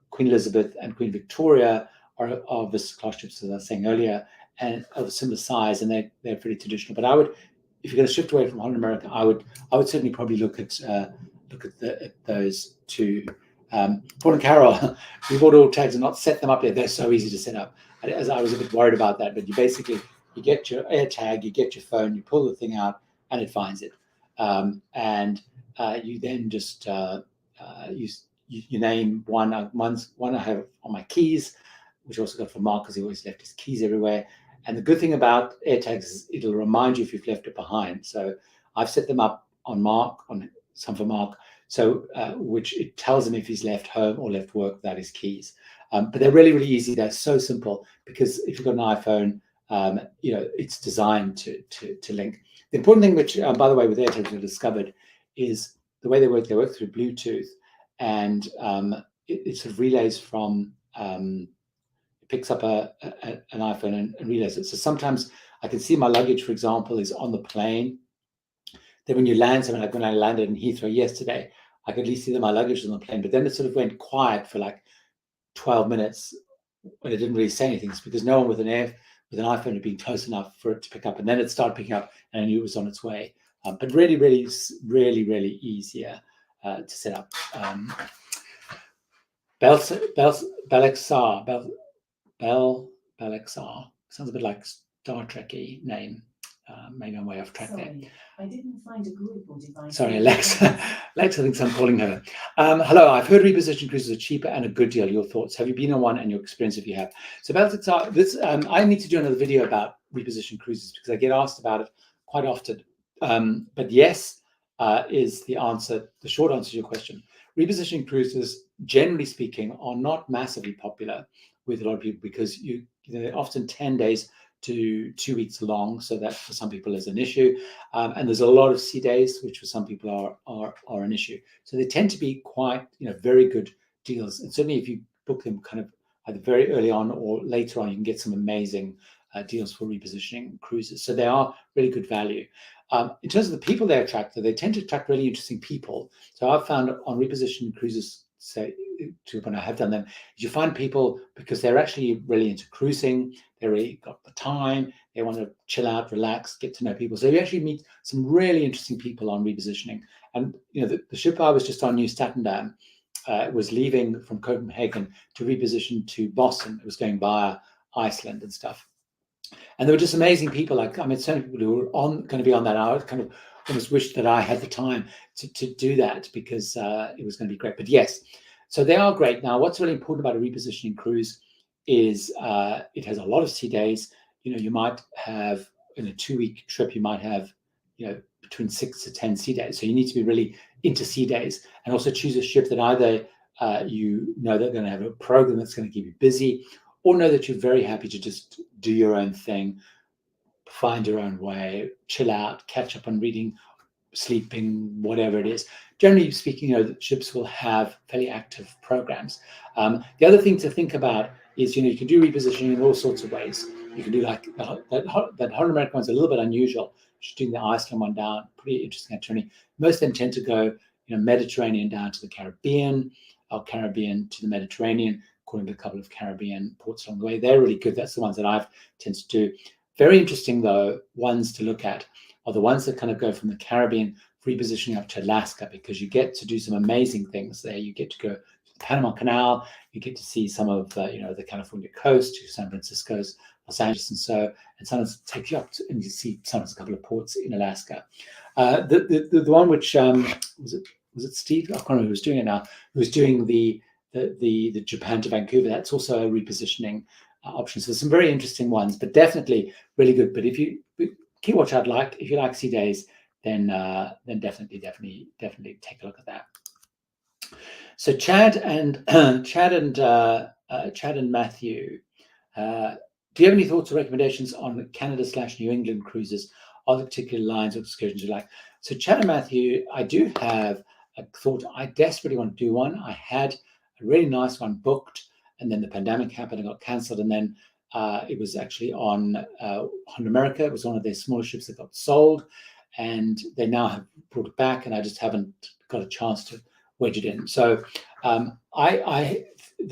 Speaker 1: Queen Elizabeth and Queen Victoria are Vista class ships, as I was saying earlier, and of a similar size, and they're pretty traditional. But I would, if you're going to shift away from Holland America, I would certainly probably look at those two. Paul and Carol, we bought all tags and not set them up yet. They're so easy to set up. As I was a bit worried about that, but you basically, you get your air tag, you get your phone, you pull the thing out, and it finds it. You then just you name one. One I have on my keys, which I also got from Mark because he always left his keys everywhere. And the good thing about AirTags is it'll remind you if you've left it behind. So I've set them up on Mark, on some for Mark, so which it tells him if he's left home or left work without his keys. But they're really, really easy. They're so simple because if you've got an iPhone, it's designed to link. The important thing, which by the way, with AirTags we discovered, is the way they work. They work through Bluetooth, and it sort of relays from. It picks up an iPhone and relays it. So sometimes I can see my luggage, for example, is on the plane. Then when you land somewhere, like when I landed in Heathrow yesterday, I could at least see that my luggage was on the plane. But then it sort of went quiet for like 12 minutes when it didn't really say anything. It's because no one with an iPhone had been close enough for it to pick up. And then it started picking up and I knew it was on its way. But really, really, really, really easier to set up. Bellexar sounds a bit like Star Trek-y name. Maybe I'm way off track there.
Speaker 2: I didn't find a group or device.
Speaker 1: Sorry, Alexa. Alexa thinks I'm calling her. Hello, I've heard reposition cruises are cheaper and a good deal. Your thoughts? Have you been on one and your experience if you have? So this, I need to do another video about reposition cruises because I get asked about it quite often. But yes, is the answer, the short answer to your question. Repositioning cruises, generally speaking, are not massively popular with a lot of people because they're often 10 days to 2 weeks long, so that for some people is an issue, and there's a lot of sea days, which for some people are an issue. So they tend to be quite very good deals, and certainly if you book them kind of either very early on or later on, you can get some amazing deals for repositioning cruises. So they are really good value. In terms of the people they attract, they tend to attract really interesting people. So I've found on repositioning cruises, say, when I have done them, you find people because they're actually really into cruising. They really got the time. They want to chill out, relax, get to know people. So you actually meet some really interesting people on repositioning. And the ship I was just on, New Statendam, was leaving from Copenhagen to reposition to Boston. It was going via Iceland and stuff. And there were just amazing people. Like I met so many people who were going to be on that. I kind of almost wished that I had the time to do that because it was going to be great. But yes, so they are great. Now, what's really important about a repositioning cruise is it has a lot of sea days. You might have in a 2-week trip, you might have between 6 to 10 sea days. So you need to be really into sea days and also choose a ship that either they're going to have a program that's going to keep you busy, or know that you're very happy to just do your own thing, find your own way, chill out, catch up on reading, sleeping, whatever it is. Generally speaking, the ships will have fairly active programs. The other thing to think about is, you can do repositioning in all sorts of ways. you can do like that Holland America one's a little bit unusual. Just doing the Iceland one down, pretty interesting itinerary. Most of them tend to go, Mediterranean down to the Caribbean, or Caribbean to the Mediterranean, according to a couple of Caribbean ports along the way. They're really good. That's the ones that I've tend to do. Very interesting though, ones to look at are the ones that kind of go from the Caribbean, repositioning up to Alaska, because you get to do some amazing things there. You get to go to the Panama Canal, you get to see some of the California coast, to San Francisco's, Los Angeles, and sometimes take you up to, and you see sometimes a couple of ports in Alaska. The one which was it Steve? I can't remember who was doing it now. Who was doing the Japan to Vancouver? That's also a repositioning option. So some very interesting ones, but definitely really good. But if you keywatch, if you like sea days, then definitely take a look at that. So Chad and Matthew, do you have any thoughts or recommendations on Canada/New England cruises? Are there particular lines or excursions you like? So Chad and Matthew, I do have a thought. I desperately want to do one. I had a really nice one booked, and then the pandemic happened and got cancelled, and then it was actually on Holland America. It was one of their smaller ships that got sold, and they now have brought it back, and I just haven't got a chance to wedge it in. So the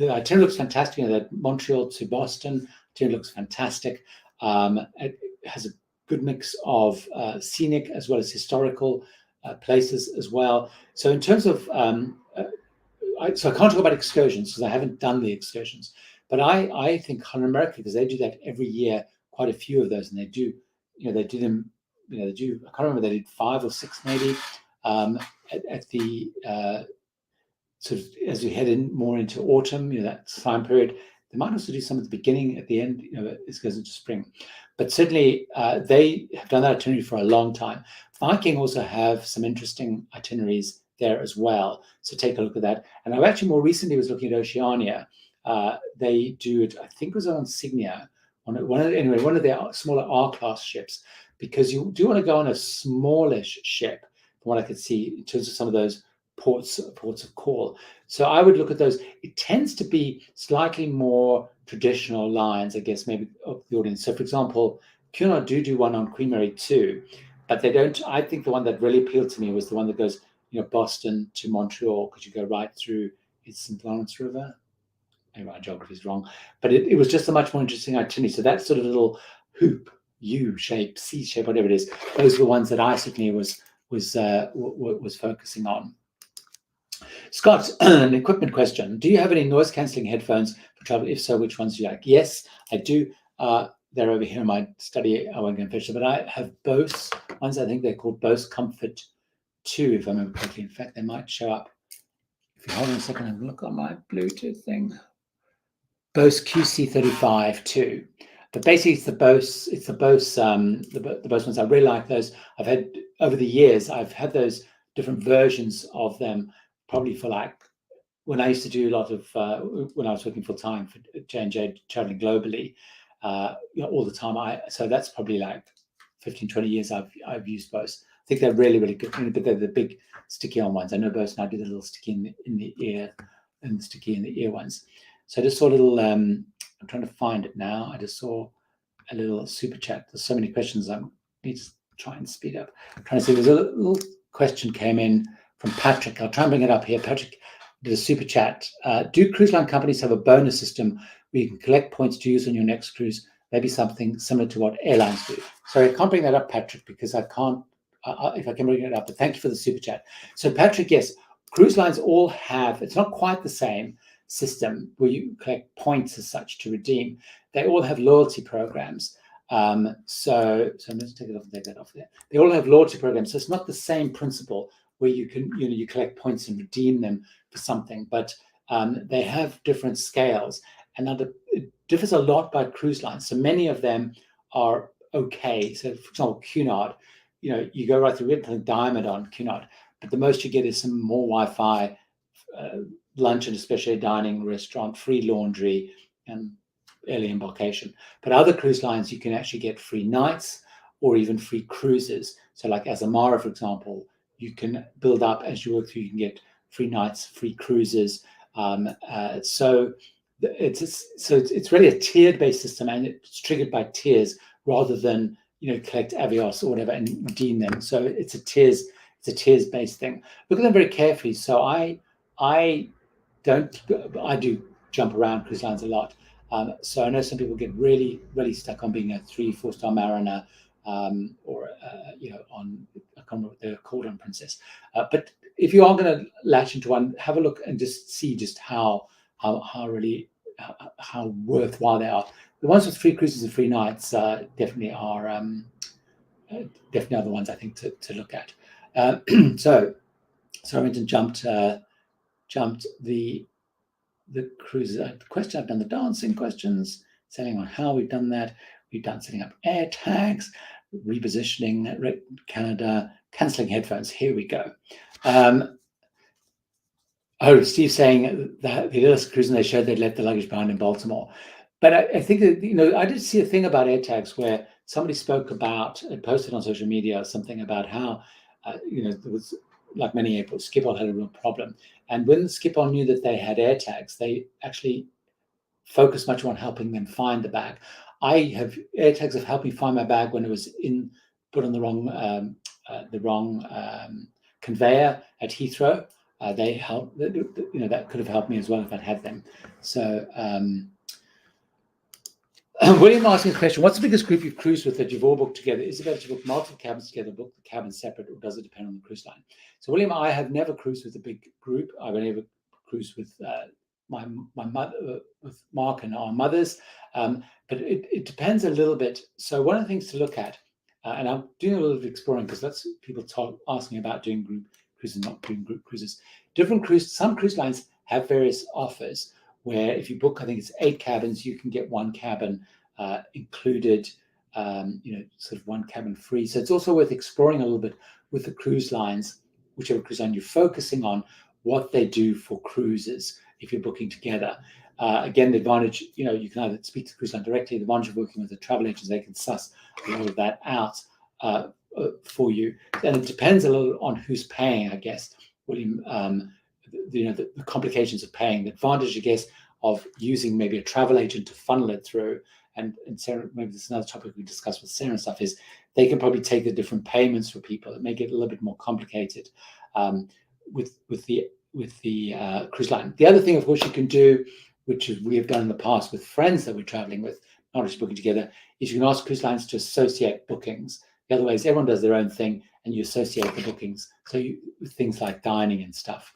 Speaker 1: itinerary looks fantastic. That Montreal to Boston itinerary looks fantastic. It has a good mix of scenic as well as historical places as well. So in terms of I can't talk about excursions because I haven't done the excursions, but I think Holland America, because they do that every year, quite a few of those, and they do them. They do. I can't remember. They did 5 or 6 maybe at the sort of as we head in more into autumn. That time period. They might also do some at the beginning, at the end. It goes into spring, but certainly they have done that itinerary for a long time. Viking also have some interesting itineraries there as well. So take a look at that. And I've actually more recently was looking at Oceania. They do it, I think it was on Signia, one of their smaller R-class ships, because you do want to go on a smallish ship, from what I could see, in terms of some of those ports of call. So I would look at those. It tends to be slightly more traditional lines, I guess, maybe of the audience. So for example, Cunard do one on Queen Mary 2, but they don't. I think the one that really appealed to me was the one that goes Boston to Montreal, because you go right through its St. Lawrence River. Anyway, my geography is wrong, but it was just a much more interesting itinerary. So that sort of little hoop, U shape, C shape, whatever it is, those were the ones that I certainly was focusing on. Scott, an equipment question. Do you have any noise cancelling headphones for travel? If so, which ones do you like? Yes, I do. They're over here in my study. I won't go and fetch them, but I have Bose ones. I think they're called Bose Comfort 2, if I remember correctly. In fact, they might show up. If you hold on a second and look on my Bluetooth thing. Bose QC35 2. But basically, it's the Bose ones. I really like those. I've had over the years. I've had those different versions of them. Probably for when I used to do a lot of when I was working full time for J&J, traveling globally, all the time. So that's probably 15, 20 years I've used Bose. I think they're really, really good, but they're the big sticky on ones. I know Bose now do the little sticky in the ear and the sticky in the ear ones. So I just saw a little. I'm trying to find it now. I just saw a little super chat. There's so many questions. I need to try and speed up. I'm trying to see. There's a little question came in from Patrick. I'll try and bring it up here. Patrick did a super chat. Do cruise line companies have a bonus system where you can collect points to use on your next cruise? Maybe something similar to what airlines do. Sorry, I can't bring that up, Patrick, because I can't. If I can bring it up, but thank you for the super chat. So Patrick, yes, cruise lines all have. It's not quite the same system where you collect points as such to redeem. They all have loyalty programs. So let's take that off there. They all have loyalty programs. So it's not the same principle where you can, you collect points and redeem them for something, but they have different scales, and it differs a lot by cruise lines. So many of them are okay. So for example, Cunard, you go right through. We have Diamond on Cunard, but the most you get is some more Wi-Fi, lunch and especially dining, restaurant, free laundry, and early embarkation. But other cruise lines, you can actually get free nights or even free cruises. So like Azamara, for example, you can build up as you work through. You can get free nights, free cruises. So it's really a tiered based system, and it's triggered by tiers rather than collect Avios or whatever and redeem them. So it's a tiers based thing. Look at them very carefully. So I do jump around cruise lines a lot. So I know some people get really stuck on being a 3-4 star Mariner, or on, I can't remember what they're called on Princess. But if you are going to latch into one, have a look and just see just how worthwhile they are. The ones with free cruises and free nights definitely are the ones I think to look at. So I went and jumped the cruises. The question, I've done the dancing questions, selling on how we've done that. We've done setting up air tags, repositioning Canada, cancelling headphones. Here we go. Steve's saying that the little cruise and they showed they'd left the luggage behind in Baltimore. But I think that, I did see a thing about air tags where somebody spoke about and posted on social media something about how, there was, like many airports, Schiphol had a real problem. And when Schiphol knew that they had air tags, they actually focused much more on helping them find the bag. Air tags have helped me find my bag when it was put on the wrong conveyor at Heathrow. They help. That could have helped me as well if I'd had them. So William asked me the question: what's the biggest group you've cruised with that you've all booked together? Is it better to book multiple cabins together, book the cabins separate, or does it depend on the cruise line? So William, I have never cruised with a big group. I've only ever cruised with my mother, with Mark and our mothers, but it depends a little bit. So one of the things to look at, and I'm doing a little bit of exploring because that's people asking about doing group cruises, not doing group cruises. Some cruise lines have various offers where if you book, I think it's 8 cabins, you can get 1 cabin included, sort of 1 cabin free. So it's also worth exploring a little bit with the cruise lines, whichever cruise line you're focusing on, what they do for cruises if you're booking together. Again, the advantage, you can either speak to the cruise line directly. The advantage of working with a travel agent is they can suss a lot of that out for you. And it depends a little on who's paying, I guess, William. The complications of paying. The advantage, I guess, of using maybe a travel agent to funnel it through, and Sarah, maybe this is another topic we discussed with Sarah and stuff, is they can probably take the different payments for people. It may get a little bit more complicated with the cruise line. The other thing, of course, you can do, which we have done in the past with friends that we're traveling with, not just booking together, is you can ask cruise lines to associate bookings. The other way is everyone does their own thing and you associate the bookings. So things like dining and stuff.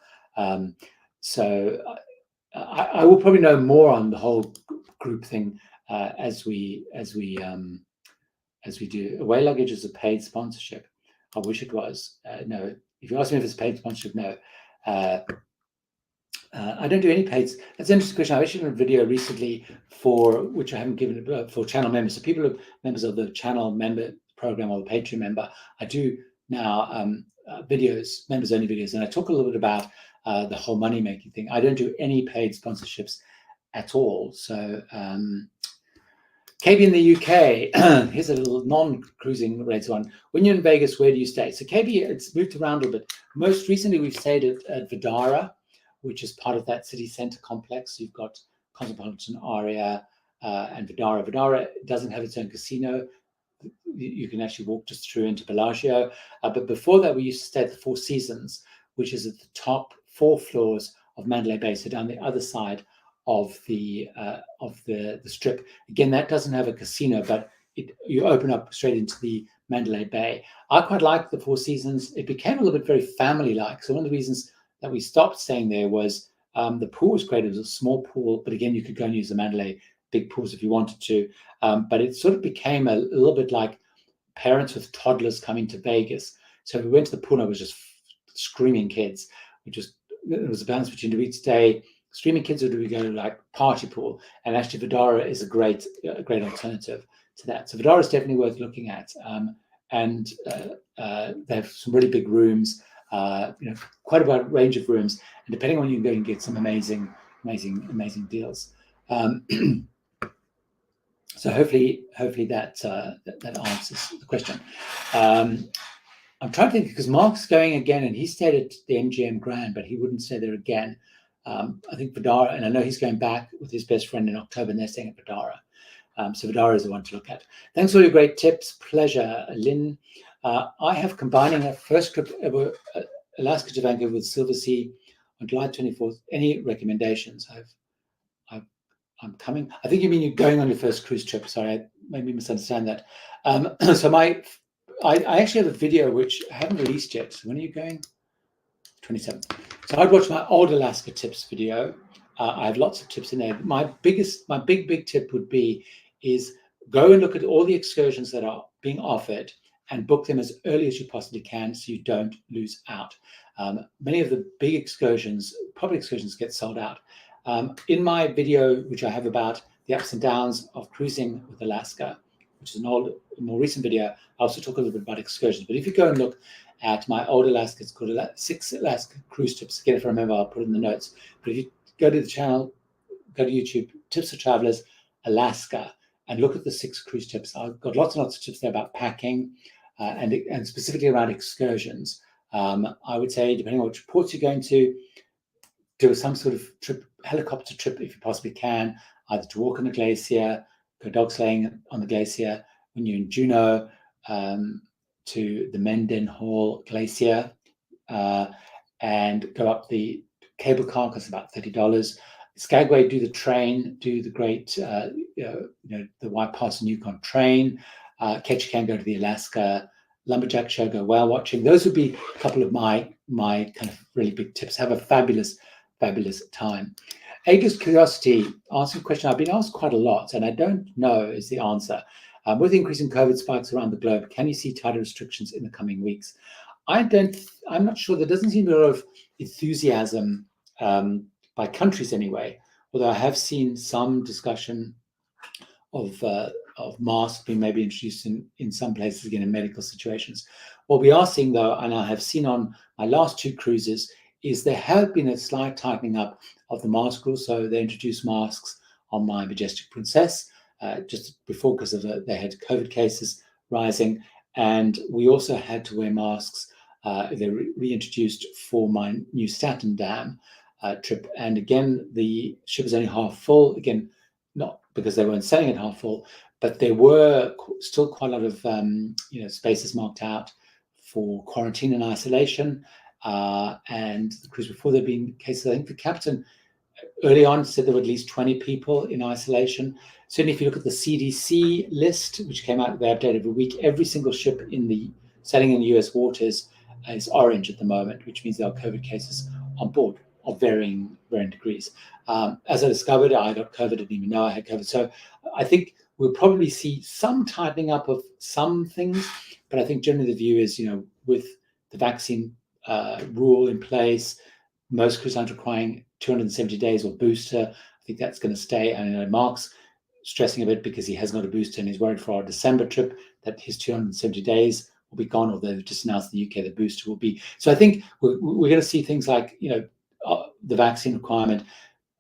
Speaker 1: So I will probably know more on the whole group thing as we do. Away luggage is a paid sponsorship. I wish it was. No, if you ask me if it's paid sponsorship, no. I don't do any paid. That's an interesting question. I actually did a video recently which I haven't given for channel members. So people who are members of the channel member program or the Patreon member, I do now videos, members only videos, and I talk a little bit about the whole money making thing. I don't do any paid sponsorships at all. So KB in the UK, here's a little non-cruising related one. When you're in Vegas, where do you stay? So KB, it's moved around a little bit. Most recently, we've stayed at Vdara, which is part of that city center complex. You've got Cosmopolitan Aria and Vdara. Vdara doesn't have its own casino. You can actually walk just through into Bellagio. But before that, we used to stay at the Four Seasons, which is at the top 4 floors of Mandalay Bay, so down the other side of the strip. Again, that doesn't have a casino, but you open up straight into the Mandalay Bay. I quite like the Four Seasons. It became a little bit very family-like. So one of the reasons that we stopped staying there was the pool was great. It was a small pool, but again, you could go and use the Mandalay big pools if you wanted to. But it sort of became a little bit like parents with toddlers coming to Vegas. So we went to the pool and I was just screaming kids. It was a balance between do we stay streaming kids or do we go like party pool? And actually Vdara is a great alternative to that. So Vdara is definitely worth looking at. And they have some really big rooms, quite a wide range of rooms. And depending on you can go and get some amazing deals. So hopefully that answers the question. I'm trying to think because Mark's going again and he stayed at the MGM Grand, but he wouldn't stay there again. I think Vidara, and I know he's going back with his best friend in October, and they're staying at Vidara. So Vidara is the one to look at. Thanks for all your great tips. Pleasure, Lynn. I have combining a first trip over Alaska to Vancouver with Silver Sea on July 24th. Any recommendations? I'm coming. I think you mean you're going on your first cruise trip. Sorry, I maybe misunderstand that. So I actually have a video which I haven't released yet. So when are you going? 27th. So I'd watch my old Alaska tips video. I have lots of tips in there. My big tip would be is go and look at all the excursions that are being offered and book them as early as you possibly can so you don't lose out. Many of the big excursions, public excursions, get sold out. In my video, which I have about the ups and downs of cruising with Alaska, which is an old, more recent video, I also talk a little bit about excursions. But if you go and look at my old Alaska, it's called 6 Alaska Cruise Tips. Again, if I remember, I'll put it in the notes. But if you go to the channel, go to YouTube, Tips for Travelers, Alaska, and look at the 6 cruise tips. I've got lots and lots of tips there about packing and specifically around excursions. I would say, depending on which ports you're going to, do some sort of trip, helicopter trip if you possibly can, either to walk on the glacier, go dog sleighing on the glacier. When you're in Juneau, to the Mendenhall Glacier, and go up the cable car, costs about $30. Skagway, do the train, do the great, the White Pass and Yukon train. Ketchikan, go to the Alaska Lumberjack Show, go whale watching. Those would be a couple of my kind of really big tips. Have a fabulous time. Aga's Curiosity asking a question I've been asked quite a lot, and I don't know is the answer. With increasing COVID spikes around the globe, can you see tighter restrictions in the coming weeks? I'm not sure. There doesn't seem to be a lot of enthusiasm by countries anyway, although I have seen some discussion of masks being maybe introduced in some places, again, in medical situations. What we are seeing, though, and I have seen on my last 2 cruises, is there have been a slight tightening up of the mask rules. So they introduced masks on my Majestic Princess just before, because of they had COVID cases rising. And we also had to wear masks. They reintroduced for my new Staten Dam trip. And again, the ship is only half full. Again, not because they weren't selling it half full, but there were still quite a lot of spaces marked out for quarantine and isolation. And the cruise before, there had been cases. I think the captain early on said there were at least 20 people in isolation. Certainly, if you look at the CDC list, which came out, they update every week, every single ship sailing in the US waters is orange at the moment, which means there are COVID cases on board of varying degrees. As I discovered, I got COVID, didn't even know I had COVID. So I think we'll probably see some tightening up of some things, but I think generally the view is, with the vaccine rule in place, most cruise lines requiring 270 days or booster. I think that's going to stay. And Mark's stressing a bit because he has got a booster and he's worried for our December trip that his 270 days will be gone, although they've just announced in the UK the booster will be. So I think we're going to see things like, the vaccine requirement.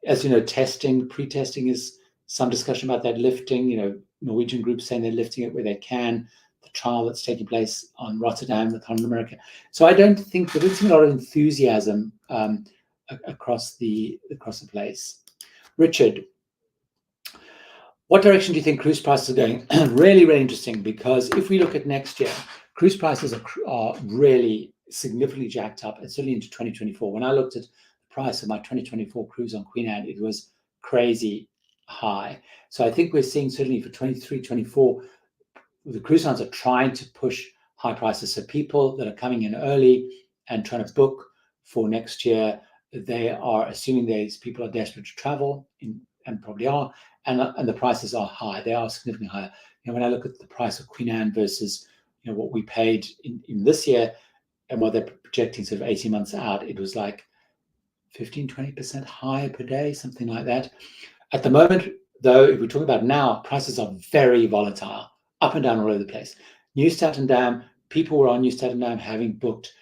Speaker 1: As you know, pre-testing is some discussion about that lifting. Norwegian groups saying they're lifting it where they can. The trial that's taking place on Rotterdam with Holland America. So I don't think there is a lot of enthusiasm across the place. Richard, what direction do you think cruise prices are going? Really, really interesting, because if we look at next year, cruise prices are really significantly jacked up, and certainly into 2024. When I looked at the price of my 2024 cruise on Queen Anne, it was crazy high. So I think we're seeing certainly for 23, 24, the cruise lines are trying to push high prices. So people that are coming in early and trying to book for next year, they are assuming these people are desperate to travel, and probably are, and the prices are high. They are significantly higher. When I look at the price of Queen Anne versus what we paid in this year and what they're projecting sort of 18 months out, it was like 15-20% higher per day, something like that. At the moment, though, if we're talking about now, prices are very volatile, up and down all over the place. New Staten Dam, people were on New Staten Dam having booked,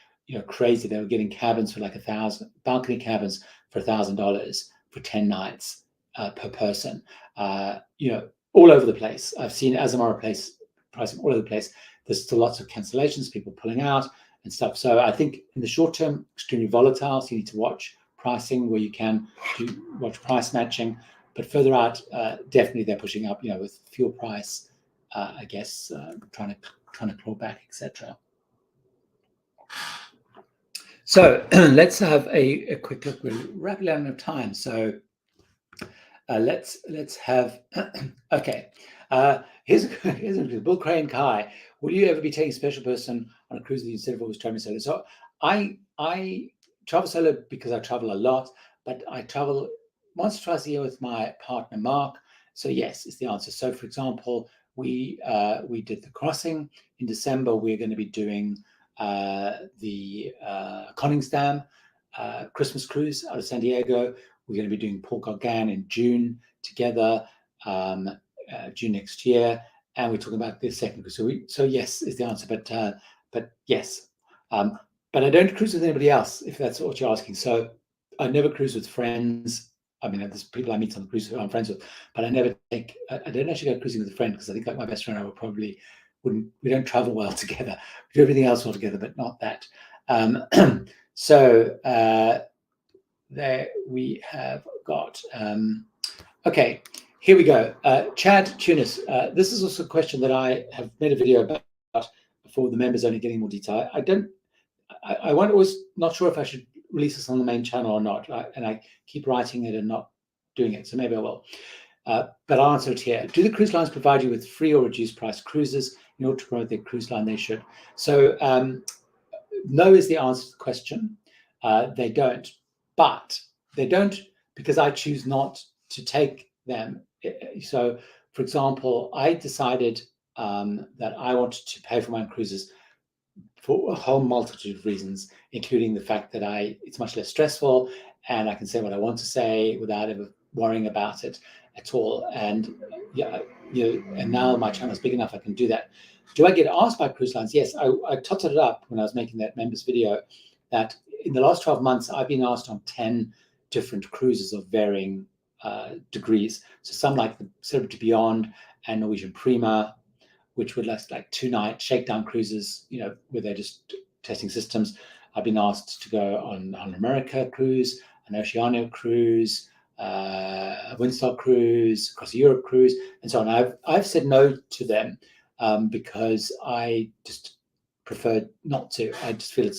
Speaker 1: crazy. They were getting cabins for like $1,000, balcony cabins for $1,000 for 10 nights per person. All over the place. I've seen Azamara pricing all over the place. There's still lots of cancellations, people pulling out and stuff. So I think in the short term, extremely volatile. So you need to watch pricing where you can watch price matching, but further out, definitely they're pushing up, with fuel price, I guess, trying to claw back, etc. So let's have a quick look. We're rapidly out of time, so let's have okay. Here's a Bill Crane Kai. Will you ever be taking a special person on a cruise with you instead of always traveling solo? So I travel solo because I travel a lot, but I travel once or twice a year with my partner Mark. So yes, is the answer. So for example, we did the crossing in December. We're going to be doing the Koningsdam Christmas cruise out of San Diego. We're going to be doing Port Gauguin in June together, June next year, and we're talking about the second cruise. So yes is the answer, but yes, but I don't cruise with anybody else, if that's what you're asking. So I never cruise with friends. I mean, there's people I meet on the cruise who I'm friends with, but I don't actually go cruising with a friend, because I think like my best friend, we don't travel well together. We do everything else well together, but not that. So there we have got, okay, here we go. Chad Tunis, this is also a question that I have made a video about for the members only, getting more detail. I was not sure if I should release this on the main channel or not, and I keep writing it and not doing it, so maybe I will. But I'll answer it here. Do the cruise lines provide you with free or reduced price cruises? In order to promote their cruise line, they should. So no is the answer to the question. They don't, but they don't because I choose not to take them. So, for example, I decided that I wanted to pay for my cruises for a whole multitude of reasons, including the fact that it's much less stressful and I can say what I want to say without ever worrying about it at all. And and now my channel is big enough I can do that. Do I get asked by cruise lines? Yes, I totted it up when I was making that members video that in the last 12 months I've been asked on 10 different cruises of varying degrees. So some like the Celebrity Beyond and Norwegian Prima, which would last like 2-night shakedown cruises, where they're just testing systems. I've been asked to go on Holland America cruise, an Oceania cruise, a Windstar cruise, across a Europe cruise, and so on. I've said no to them because I just prefer not to. I just feel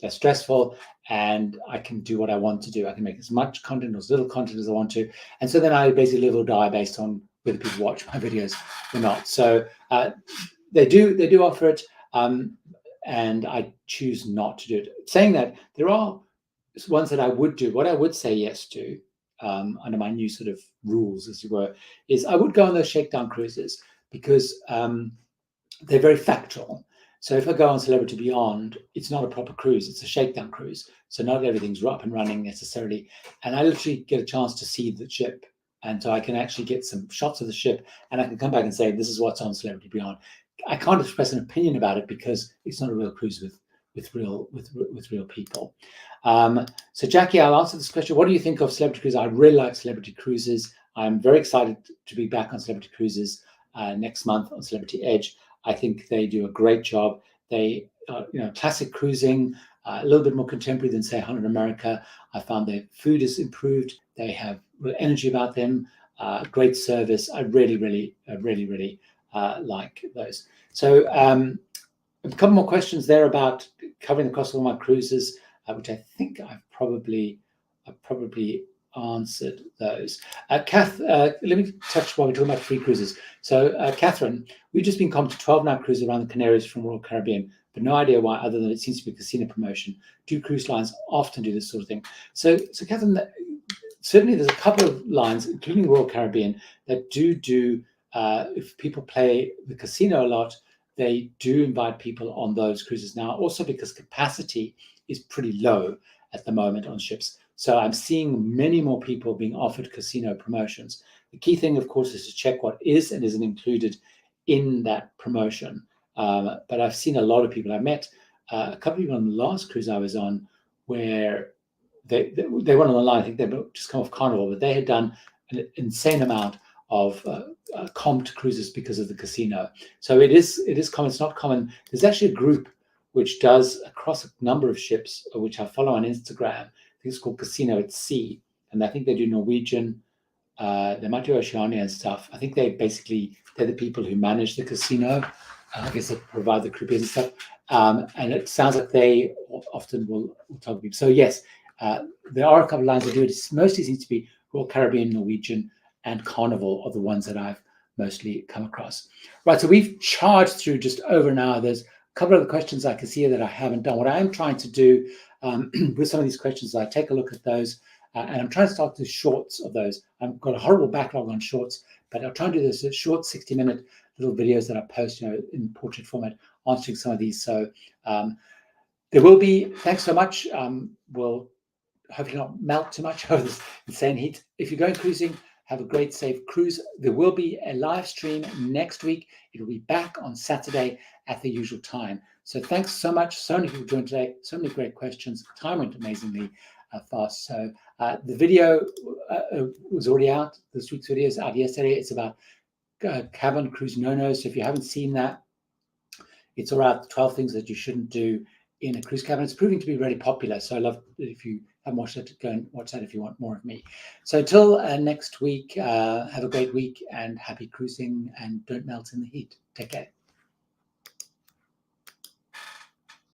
Speaker 1: they're stressful, and I can do what I want to do. I can make as much content or as little content as I want to, and so then I basically live or die based on whether people watch my videos or not. So they do offer it, and I choose not to do it. Saying that, there are ones that I would do. What I would say yes to, under my new sort of rules, as it were, is I would go on those shakedown cruises because they're very factual. So if I go on Celebrity Beyond, it's not a proper cruise, it's a shakedown cruise. So not everything's up and running necessarily. And I literally get a chance to see the ship. And so I can actually get some shots of the ship and I can come back and say, this is what's on Celebrity Beyond. I can't express an opinion about it because it's not a real cruise with real people. So Jackie, I'll answer this question. What do you think of Celebrity Cruises? I really like Celebrity Cruises. I'm very excited to be back on Celebrity Cruises next month on Celebrity Edge. I think they do a great job. They classic cruising, a little bit more contemporary than say Holland America. I found their food is improved. They have real energy about them, great service. I really like those. So a couple more questions there about covering across all my cruises, which I think I've probably answered those. Kath, let me touch while we're talking about free cruises. So Catherine, we've just been comped to 12-night cruise around the Canaries from Royal Caribbean, but no idea why, other than it seems to be a casino promotion. Do cruise lines often do this sort of thing? So Catherine, certainly there's a couple of lines, including Royal Caribbean, that do if people play the casino a lot, they do invite people on those cruises now, also because capacity is pretty low at the moment on ships. So I'm seeing many more people being offered casino promotions. The key thing, of course, is to check what is and isn't included in that promotion. But I've seen a lot of people. I met a couple of people on the last cruise I was on where they weren't on the line. I think they'd just come off Carnival, but they had done an insane amount of comped cruises because of the casino. So it is common. It's not common. There's actually a group which does across a number of ships, which I follow on Instagram. think it's called Casino at Sea, and I think they do Norwegian. They might do Oceania and stuff. I think they're the people who manage the casino. I guess they provide the croupiers and stuff. And it sounds like they often will tell people. So yes, there are a couple of lines that do it. It mostly seems to be Royal Caribbean, Norwegian, and Carnival are the ones that I've mostly come across. Right, so we've charged through just over an hour. There's a couple of the questions I can see here that I haven't done. What I am trying to do with some of these questions, I take a look at those. And I'm trying to start the shorts of those. I've got a horrible backlog on shorts, but I'll try and do this short 60-minute little videos that I post, in portrait format, answering some of these. So there will be. Thanks so much. We'll hopefully not melt too much over this insane heat. If you're going cruising, have a great, safe cruise. There will be a live stream next week. It will be back on Saturday at the usual time. So thanks so much. So many people joined today. So many great questions. Time went amazingly fast. So the video was already out. This week's video is out yesterday. It's about cabin cruise no-nos. So if you haven't seen that, it's all right. 12 things that you shouldn't do in a cruise cabin. It's proving to be really popular. So I love if you haven't watched it, go and watch that if you want more of me. So until next week, have a great week and happy cruising, and don't melt in the heat. Take care.